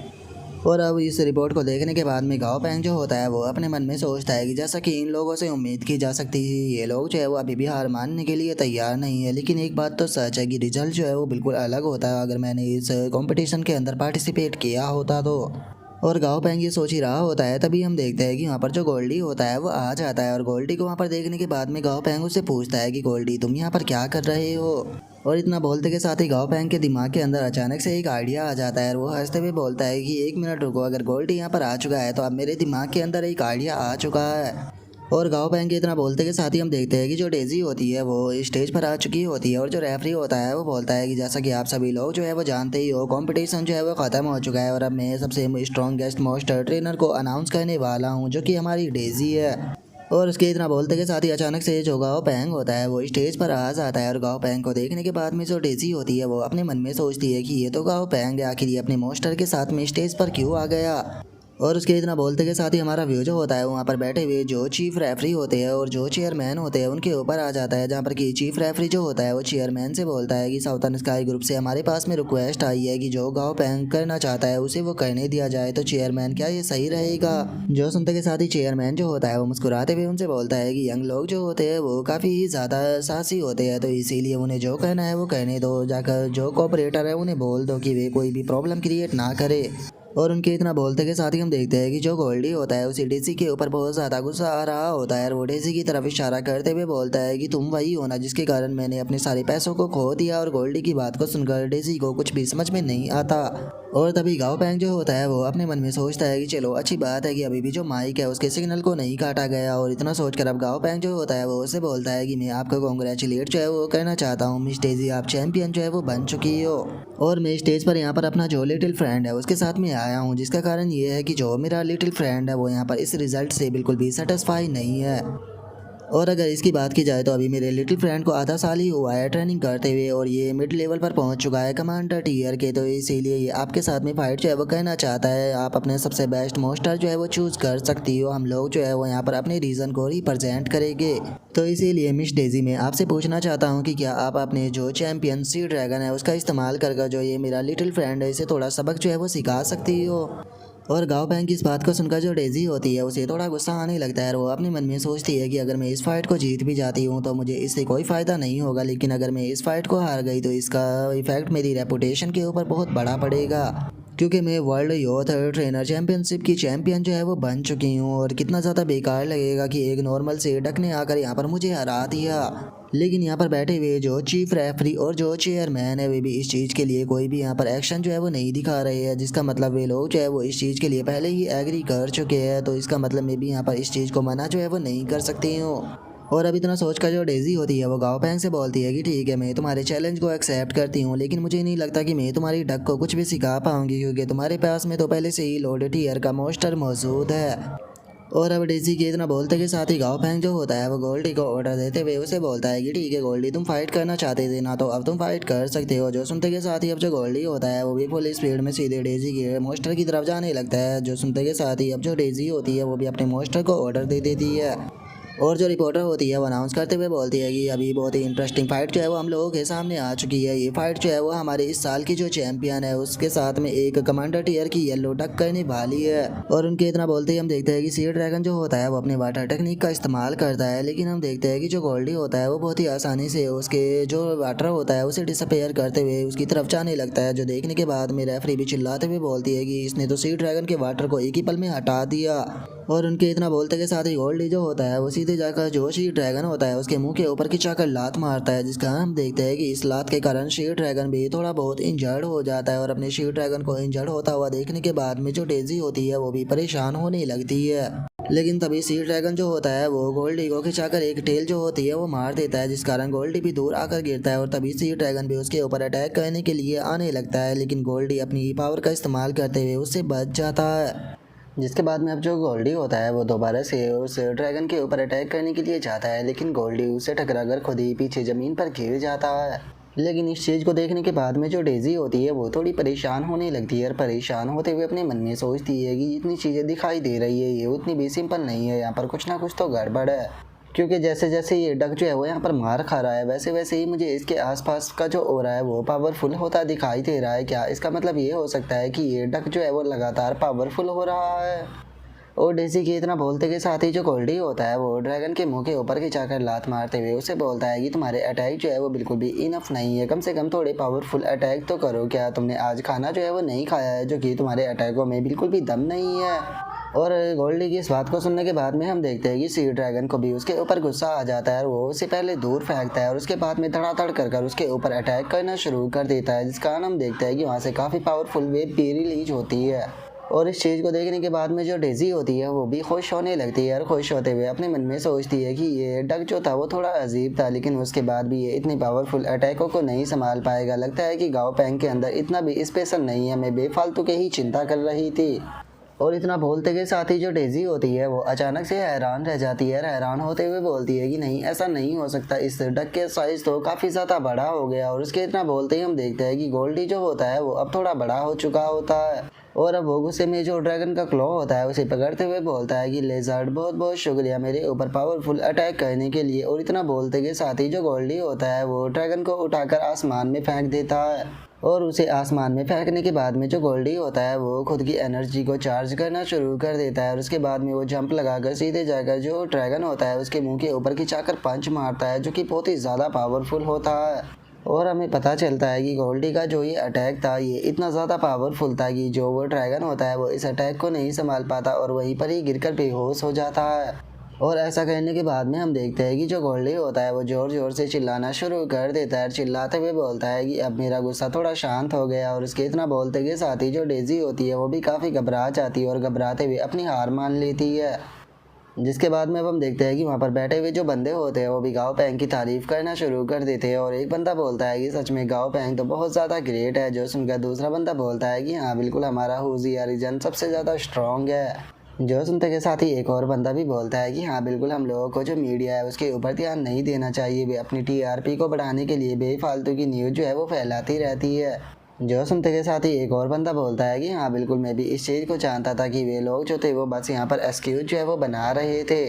और अब इस रिपोर्ट को देखने के बाद में गाओ पेंग जो होता है वो अपने मन में सोचता है कि जैसा कि इन लोगों से उम्मीद की जा सकती है, ये लोग जो है वो अभी भी हार मानने के लिए तैयार नहीं है, लेकिन एक बात तो सच है कि रिजल्ट जो है वो बिल्कुल अलग होता है अगर मैंने इस कंपटीशन के अंदर पार्टिसिपेट किया होता तो। और गाओ पेंग ये सोच ही रहा होता है, तभी हम देखते हैं कि वहाँ पर जो गोल्डी होता है वो आ जाता है, और गोल्डी को वहाँ पर देखने के बाद में गाओ पेंग उससे पूछता है कि गोल्डी, तुम यहाँ पर क्या कर रहे हो। और इतना बोलते के साथ ही गाओ पेंग के दिमाग के अंदर अचानक से एक आइडिया आ जाता है, और वो हंसते हुए बोलता है कि एक मिनट रुको, अगर गोल्डी यहाँ पर आ चुका है तो अब मेरे दिमाग के अंदर एक आइडिया आ चुका है। और गाओ पेंग के इतना बोलते के साथ ही हम देखते हैं कि जो डेजी होती है वो स्टेज पर आ चुकी होती है, और जो रेफरी होता है वो बोलता है कि जैसा कि आप सभी लोग जो है वो जानते ही हो, कंपटीशन जो है वो ख़त्म हो चुका है और अब मैं सबसे स्ट्रॉन्गेस्ट मोस्टर ट्रेनर को अनाउंस करने वाला हूँ, जो कि हमारी डेजी है। और उसके इतना बोलते के साथ ही अचानक से जो गाओ पेंग होता है वो स्टेज पर आ जाता है, और गाओ पेंग को देखने के बाद में जो डेजी होती है वो अपने मन में सोचती है कि ये तो गाओ पेंग है, आखिर ये अपने मोस्टर के साथ में स्टेज पर क्यों आ गया। और उसके इतना बोलते के साथ ही हमारा व्यू जो होता है वहाँ पर बैठे हुए जो चीफ रेफरी होते हैं और जो चेयरमैन होते हैं उनके ऊपर आ जाता है, जहाँ पर कि चीफ रेफरी जो होता है वो चेयरमैन से बोलता है कि साउथर्न स्काई ग्रुप से हमारे पास में रिक्वेस्ट आई है कि जो गाओ पेंग करना चाहता है उसे वो करने दिया जाए, तो चेयरमैन क्या ये सही रहेगा। जो सुनते के साथ ही चेयरमैन जो होता है वो मुस्कुराते हुए उनसे बोलता है कि यंग लोग जो होते हैं वो काफ़ी ज़्यादा साहसी होते हैं, तो इसीलिए उन्हें जो कहना है वो कहने दो, जाकर जो कोऑपरेटर है उन्हें बोल दो कि वे कोई भी प्रॉब्लम क्रिएट ना करे। और उनके इतना बोलते के साथ ही हम देखते हैं कि जो गोल्डी होता है उसे डेजी के ऊपर बहुत ज़्यादा गुस्सा आ रहा होता है, और वो डेजी की तरफ इशारा करते हुए बोलता है कि तुम वही हो ना जिसके कारण मैंने अपने सारे पैसों को खो दिया। और गोल्डी की बात को सुनकर डेजी को कुछ भी समझ में नहीं आता, और तभी गाओ पेंग जो होता है वो अपने मन में सोचता है कि चलो अच्छी बात है कि अभी भी जो माइक है उसके सिग्नल को नहीं काटा गया। और इतना सोचकर अब गाओ पेंग जो होता है वो उससे बोलता है कि मैं आपको कॉन्ग्रेचुलेट जो है वो कहना चाहता हूँ मिस डेजी, आप चैंपियन जो है वो बन चुकी हो। और मैं स्टेज पर यहाँ पर अपना जो लिटिल फ्रेंड है उसके साथ में आया हूँ, जिसका कारण ये है कि जो मेरा लिटिल फ्रेंड है वो यहाँ पर इस रिजल्ट से बिल्कुल भी सेटिस्फाई नहीं है। और अगर इसकी बात की जाए तो अभी मेरे लिटिल फ्रेंड को आधा साल ही हुआ है ट्रेनिंग करते हुए, और ये मिड लेवल पर पहुंच चुका है कमांडर टीयर के, तो इसीलिए ये आपके साथ में फाइट जो है वो कहना चाहता है, आप अपने सबसे बेस्ट मोस्टर जो है वो चूज़ कर सकती हो, हम लोग जो है वो यहाँ पर अपने रीज़न को रिप्रेजेंट करेंगे। तो इसीलिए मिस डेजी मैं आपसे पूछना चाहता हूँ कि क्या आप अपने जो चैंपियन सी ड्रैगन है उसका इस्तेमाल कर जो ये मेरा लिटिल फ्रेंड है इसे थोड़ा सबक जो है वो सिखा सकती हो। और गाओ पेंग की इस बात को सुनकर जो डेजी होती है उसे थोड़ा गुस्सा आने लगता है, और वो अपने मन में सोचती है कि अगर मैं इस फाइट को जीत भी जाती हूँ तो मुझे इससे कोई फ़ायदा नहीं होगा, लेकिन अगर मैं इस फाइट को हार गई तो इसका इफेक्ट मेरी रेपुटेशन के ऊपर बहुत बड़ा पड़ेगा, क्योंकि मैं वर्ल्ड यूथ ट्रेनर चैंपियनशिप की चैंपियन जो है वो बन चुकी हूँ। और कितना ज़्यादा बेकार लगेगा कि एक नॉर्मल से डक ने आकर यहाँ पर मुझे हरा दिया, लेकिन यहाँ पर बैठे हुए जो चीफ रेफरी और जो चेयरमैन है वे भी इस चीज़ के लिए कोई भी यहाँ पर एक्शन जो है वो नहीं दिखा रहे हैं, जिसका मतलब वे लोग जो है वो इस चीज़ के लिए पहले ही एग्री कर चुके हैं, तो इसका मतलब मैं भी यहाँ पर इस चीज़ को मना जो है वो नहीं कर सकती हूँ। और अब इतना सोचकर जो डेजी होती है वो गाओ पेंग से बोलती है कि ठीक है मैं तुम्हारे चैलेंज को एक्सेप्ट करती हूँ, लेकिन मुझे नहीं लगता कि मैं तुम्हारी डक को कुछ भी सिखा पाऊंगी, क्योंकि तुम्हारे पास में तो पहले से ही लॉर्ड टीयर का मोस्टर मौजूद है। और अब डेजी के इतना बोलते के साथ ही गाओ पेंग जो होता है वो गोल्डी को ऑर्डर देते हुए उसे बोलता है कि ठीक है गोल्डी, तुम फाइट करना चाहते थे ना, तो अब तुम फाइट कर सकते हो। जो सुनते के साथ ही अब जो गोल्डी होता है वो भी फुल स्पीड में सीधे डेजी के मोस्टर की तरफ जाने लगता है। जो सुनते के साथ ही अब जो डेजी होती है वो भी अपने मोस्टर को ऑर्डर दे देती है। और जो रिपोर्टर होती है वो अनाउंस करते हुए बोलती है कि अभी बहुत ही इंटरेस्टिंग फाइट जो है वो हम लोगों के सामने आ चुकी है। ये फाइट जो है वो हमारे इस साल की जो चैंपियन है उसके साथ में एक कमांडर टीयर की येलो डक करने वाली है। और उनके इतना बोलते ही हम देखते हैं कि सी ड्रैगन जो होता है वो अपने वाटर टेक्निक का इस्तेमाल करता है, लेकिन हम देखते हैं कि जो गोल्डी होता है वो बहुत ही आसानी से उसके जो वाटर होता है उसे डिसअपेयर करते हुए उसकी तरफ जाने लगता है। जो देखने के बाद में रेफरी भी चिल्लाते हुए बोलती है कि इसने तो सी ड्रैगन के वाटर को एक ही पल में हटा दिया। और उनके इतना बोलते के साथ ही गोल्डी जो होता है वो सीधे जाकर जो शी ड्रैगन होता है उसके मुंह के ऊपर खिंचाकर लात मारता है, जिसका हम देखते हैं कि इस लात के कारण शी ड्रैगन भी थोड़ा बहुत इंजर्ड हो जाता है। और अपने शी ड्रैगन को इंजर्ड होता हुआ देखने के बाद में जो डेजी होती है वो भी परेशान होने लगती है। लेकिन तभी सी ड्रैगन जो होता है वो गोल्डी को खिंचाकर एक टेल जो होती है वो मार देता है, जिस कारण गोल्डी भी दूर आकर गिरता है। और तभी सी ड्रैगन भी उसके ऊपर अटैक करने के लिए आने लगता है, लेकिन गोल्डी अपनी पावर का इस्तेमाल करते हुए उससे बच जाता है। जिसके बाद में अब जो गोल्डी होता है वो दोबारा से उस ड्रैगन के ऊपर अटैक करने के लिए जाता है, लेकिन गोल्डी उससे टकराकर खुद ही पीछे ज़मीन पर गिर जाता है। लेकिन इस चीज़ को देखने के बाद में जो डेजी होती है वो थोड़ी परेशान होने लगती है और परेशान होते हुए अपने मन में सोचती है कि जितनी चीज़ें दिखाई दे रही है ये उतनी भी सिंपल नहीं है, यहाँ पर कुछ ना कुछ तो गड़बड़ है। क्योंकि जैसे जैसे ये डक जो है वो यहाँ पर मार खा रहा है वैसे वैसे ही मुझे इसके आसपास का जो हो रहा है वो पावरफुल होता दिखाई दे रहा है। क्या इसका मतलब ये हो सकता है कि ये डक जो है वो लगातार पावरफुल हो रहा है? और डेजी के इतना बोलते के साथ ही जो गोल्डी होता है वो ड्रैगन के मुंह के ऊपर खिंचाकर लात मारते हुए उसे बोलता है कि तुम्हारे अटैक जो है वो बिल्कुल भी इनफ नहीं है, कम से कम थोड़े पावरफुल अटैक तो करो। क्या तुमने आज खाना जो है वो नहीं खाया है जो कि तुम्हारे अटैकों में बिल्कुल भी दम नहीं है? और गोल्डी की इस बात को सुनने के बाद में हम देखते हैं कि सी ड्रैगन को भी उसके ऊपर गुस्सा आ जाता है और वो उसे पहले दूर फेंकता है और उसके बाद में धड़ाधड़ कर उसके ऊपर अटैक करना शुरू कर देता है, जिस कारण हम देखते हैं कि वहाँ से काफ़ी पावरफुल वेव भी रिलीज होती है। और इस चीज़ को देखने के बाद में जो डेजी होती है वो भी खुश होने लगती है और खुश होते हुए अपने मन में सोचती है कि ये डक जो था वो थोड़ा अजीब था, लेकिन उसके बाद भी ये इतनी पावरफुल अटैकों को नहीं संभाल पाएगा। लगता है कि गाओ पैंग के अंदर इतना भी स्पेशल नहीं है, मैं बेफालतू के ही चिंता कर रही थी। और इतना बोलते के साथ ही जो डेजी होती है वो अचानक से हैरान रह जाती है और हैरान होते हुए बोलती है कि नहीं, ऐसा नहीं हो सकता, इस डक के साइज तो काफ़ी ज़्यादा बड़ा हो गया। और उसके इतना बोलते ही हम देखते हैं कि गोल्डी जो होता है वो अब थोड़ा बड़ा हो चुका होता है और अब वो गुस्से में जो ड्रैगन का क्लॉ होता है उसे पकड़ते हुए बोलता है कि लेजर्ड बहुत बहुत शुक्रिया मेरे ऊपर पावरफुल अटैक करने के लिए। और इतना बोलते के साथ ही जो गोल्डी होता है वो ड्रैगन को उठाकर आसमान में फेंक देता है। और उसे आसमान में फेंकने के बाद में जो गोल्डी होता है वो खुद की एनर्जी को चार्ज करना शुरू कर देता है और उसके बाद में वो जंप लगाकर सीधे जाकर जो ड्रैगन होता है उसके मुंह के ऊपर खिंचाकर पंच मारता है, जो कि बहुत ही ज़्यादा पावरफुल होता है। और हमें पता चलता है कि गोल्डी का जो ये अटैक था ये इतना ज़्यादा पावरफुल था कि जो वो ड्रैगन होता है वो इस अटैक को नहीं संभाल पाता और वहीं पर ही गिरकर बेहोश हो जाता है। और ऐसा करने के बाद में हम देखते हैं कि जो गोल्डी होता है वो ज़ोर ज़ोर से चिल्लाना शुरू कर देता है, चिल्लाते हुए बोलता है कि अब मेरा गुस्सा थोड़ा शांत हो गया। और उसके इतना बोलते के साथ ही जो डेजी होती है वो भी काफ़ी घबरा जाती है और घबराते हुए अपनी हार मान लेती है। जिसके बाद में अब हम देखते हैं कि वहाँ पर बैठे हुए जो बंदे होते हैं वो भी गाओ पैंग की तारीफ़ करना शुरू कर देते हैं और एक बंदा बोलता है कि सच में गाओ पैंग तो बहुत ज़्यादा ग्रेट है, जो सुनकर दूसरा बंदा बोलता है कि हाँ बिल्कुल, हमारा हुजिया रीजन सबसे ज़्यादा स्ट्रॉन्ग है। जो सुनते के साथ ही एक और बंदा भी बोलता है कि हाँ बिल्कुल, हम लोगों को जो मीडिया है उसके ऊपर ध्यान नहीं देना चाहिए, वे अपनी टीआरपी को बढ़ाने के लिए बेफालतू की न्यूज़ जो है वो फैलाती रहती है। जो सुनते के साथ ही एक और बंदा बोलता है कि हाँ बिल्कुल, मैं भी इस चीज़ को जानता था कि वे लोग जो थे वो बस यहाँ पर एक्सक्यूज जो है वो बना रहे थे।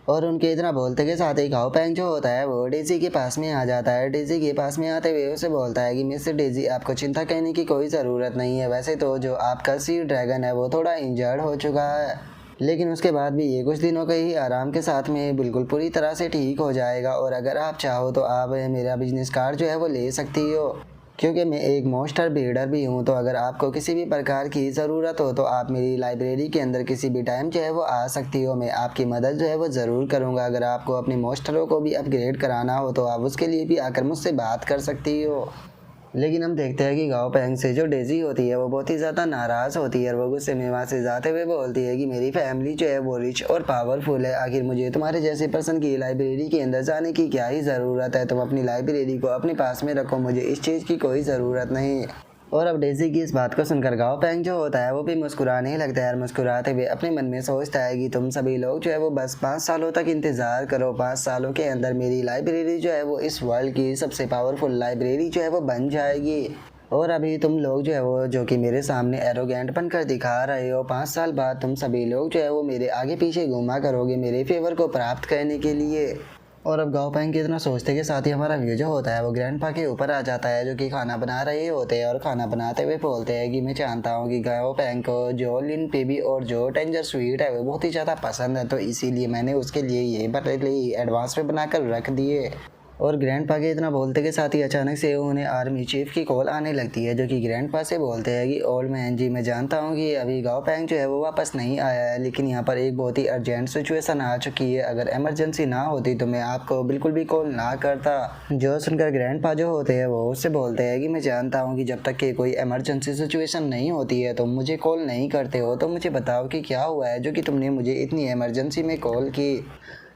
और उनके इतना बोलते के साथ ही गाओ पैंग जो होता है वो डेजी के पास में आ जाता है। डेजी के पास में आते हुए उसे बोलता है कि मिस्टर डेजी, आपको चिंता करने की कोई ज़रूरत नहीं है, वैसे तो जो आपका सी ड्रैगन है वो थोड़ा इंजर्ड हो चुका है, लेकिन उसके बाद भी ये कुछ दिनों के ही आराम के साथ में बिल्कुल पूरी तरह से ठीक हो जाएगा। और अगर आप चाहो तो आप मेरा बिजनेस कार्ड जो है वो ले सकती हो, क्योंकि मैं एक मॉन्स्टर ब्रीडर भी हूँ। तो अगर आपको किसी भी प्रकार की ज़रूरत हो तो आप मेरी लाइब्रेरी के अंदर किसी भी टाइम जो है वो आ सकती हो, मैं आपकी मदद जो है वो ज़रूर करूँगा। अगर आपको अपने मॉन्स्टरों को भी अपग्रेड कराना हो तो आप उसके लिए भी आकर मुझसे बात कर सकती हो। लेकिन हम देखते हैं कि गाओ पैंग से जो डेजी होती है वो बहुत ही ज़्यादा नाराज़ होती है और वो गुस्से में वहाँ से जाते हुए बोलती है कि मेरी फैमिली जो है वो रिच और पावरफुल है, आखिर मुझे तुम्हारे जैसे पर्सन की लाइब्रेरी के अंदर जाने की क्या ही ज़रूरत है, तुम अपनी लाइब्रेरी को अपने पास में रखो, मुझे इस चीज़ की कोई ज़रूरत नहीं। और अब डेजी की इस बात को सुनकर गाओ पैंग जो होता है वो भी मुस्कुराने लगता है और मुस्कुराते हुए अपने मन में सोचता है कि तुम सभी लोग जो है वो बस 5 सालों तक इंतज़ार करो, 5 सालों के अंदर मेरी लाइब्रेरी जो है वो इस वर्ल्ड की सबसे पावरफुल लाइब्रेरी जो है वो बन जाएगी। और अभी तुम लोग जो है वो जो कि मेरे सामने एरोगेंट बनकर दिखा रहे हो, 5 साल बाद तुम सभी लोग जो है वो मेरे आगे पीछे घूमा करोगे मेरे फेवर को प्राप्त करने के लिए। और अब गाँव पैंग के इतना सोचते के साथ ही हमारा व्यू जो होता है वो ग्रैंडपा के ऊपर आ जाता है, जो कि खाना बना रहे होते हैं और खाना बनाते हुए बोलते हैं कि मैं जानता हूँ कि गाँव पैंग को जो लिन बेबी और जो टेंजर स्वीट है वो बहुत ही ज़्यादा पसंद है, तो इसीलिए मैंने उसके लिए ये पहले ही एडवांस में बनाकर रख दिए। और ग्रैंडपा के इतना बोलते के साथ ही अचानक से उन्हें आर्मी चीफ की कॉल आने लगती है, जो कि ग्रैंडपा से बोलते हैं कि ओल्ड मैन जी, मैं जानता हूँ कि अभी गाँव पैंग जो है वो वापस नहीं आया है, लेकिन यहाँ पर एक बहुत ही अर्जेंट सिचुएशन आ चुकी है। अगर इमरजेंसी ना होती तो मैं आपको बिल्कुल भी कॉल ना करता। जो सुनकर ग्रैंडपा जो होते हैं वो उससे बोलते हैं कि मैं जानता हूँ कि जब तक कि कोई इमरजेंसी सिचुएशन नहीं होती है तुम मुझे कॉल नहीं करते हो, तो मुझे बताओ कि क्या हुआ है जो कि तुमने मुझे इतनी इमरजेंसी में कॉल की।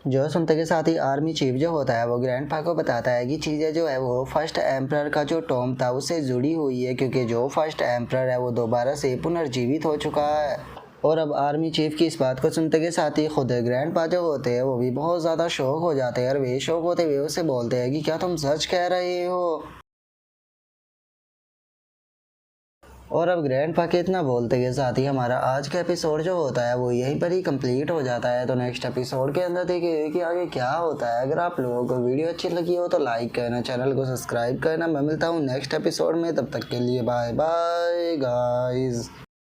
जो सुनते के साथ ही आर्मी चीफ जो होता है वो ग्रैंडपा को बताता है कि चीज़ें जो है वो फर्स्ट एम्परर का जो टॉम था उससे जुड़ी हुई है, क्योंकि जो फर्स्ट एम्परर है वो दोबारा से पुनर्जीवित हो चुका है। और अब आर्मी चीफ की इस बात को सुनते के साथ ही खुद ग्रैंडपा जो होते हैं वो भी बहुत ज़्यादा शौक हो जाते हैं, और वे शौक होते हुए उससे बोलते हैं कि क्या तुम सच कह रहे हो। और अब ग्रैंडपा के इतना बोलते के साथ ही हमारा आज का एपिसोड जो होता है वो यहीं पर ही कंप्लीट हो जाता है। तो नेक्स्ट एपिसोड के अंदर देखिए कि आगे क्या होता है। अगर आप लोगों को वीडियो अच्छी लगी हो तो लाइक करना, चैनल को सब्सक्राइब करना। मैं मिलता हूँ नेक्स्ट एपिसोड में, तब तक के लिए बाय बाय गाइस।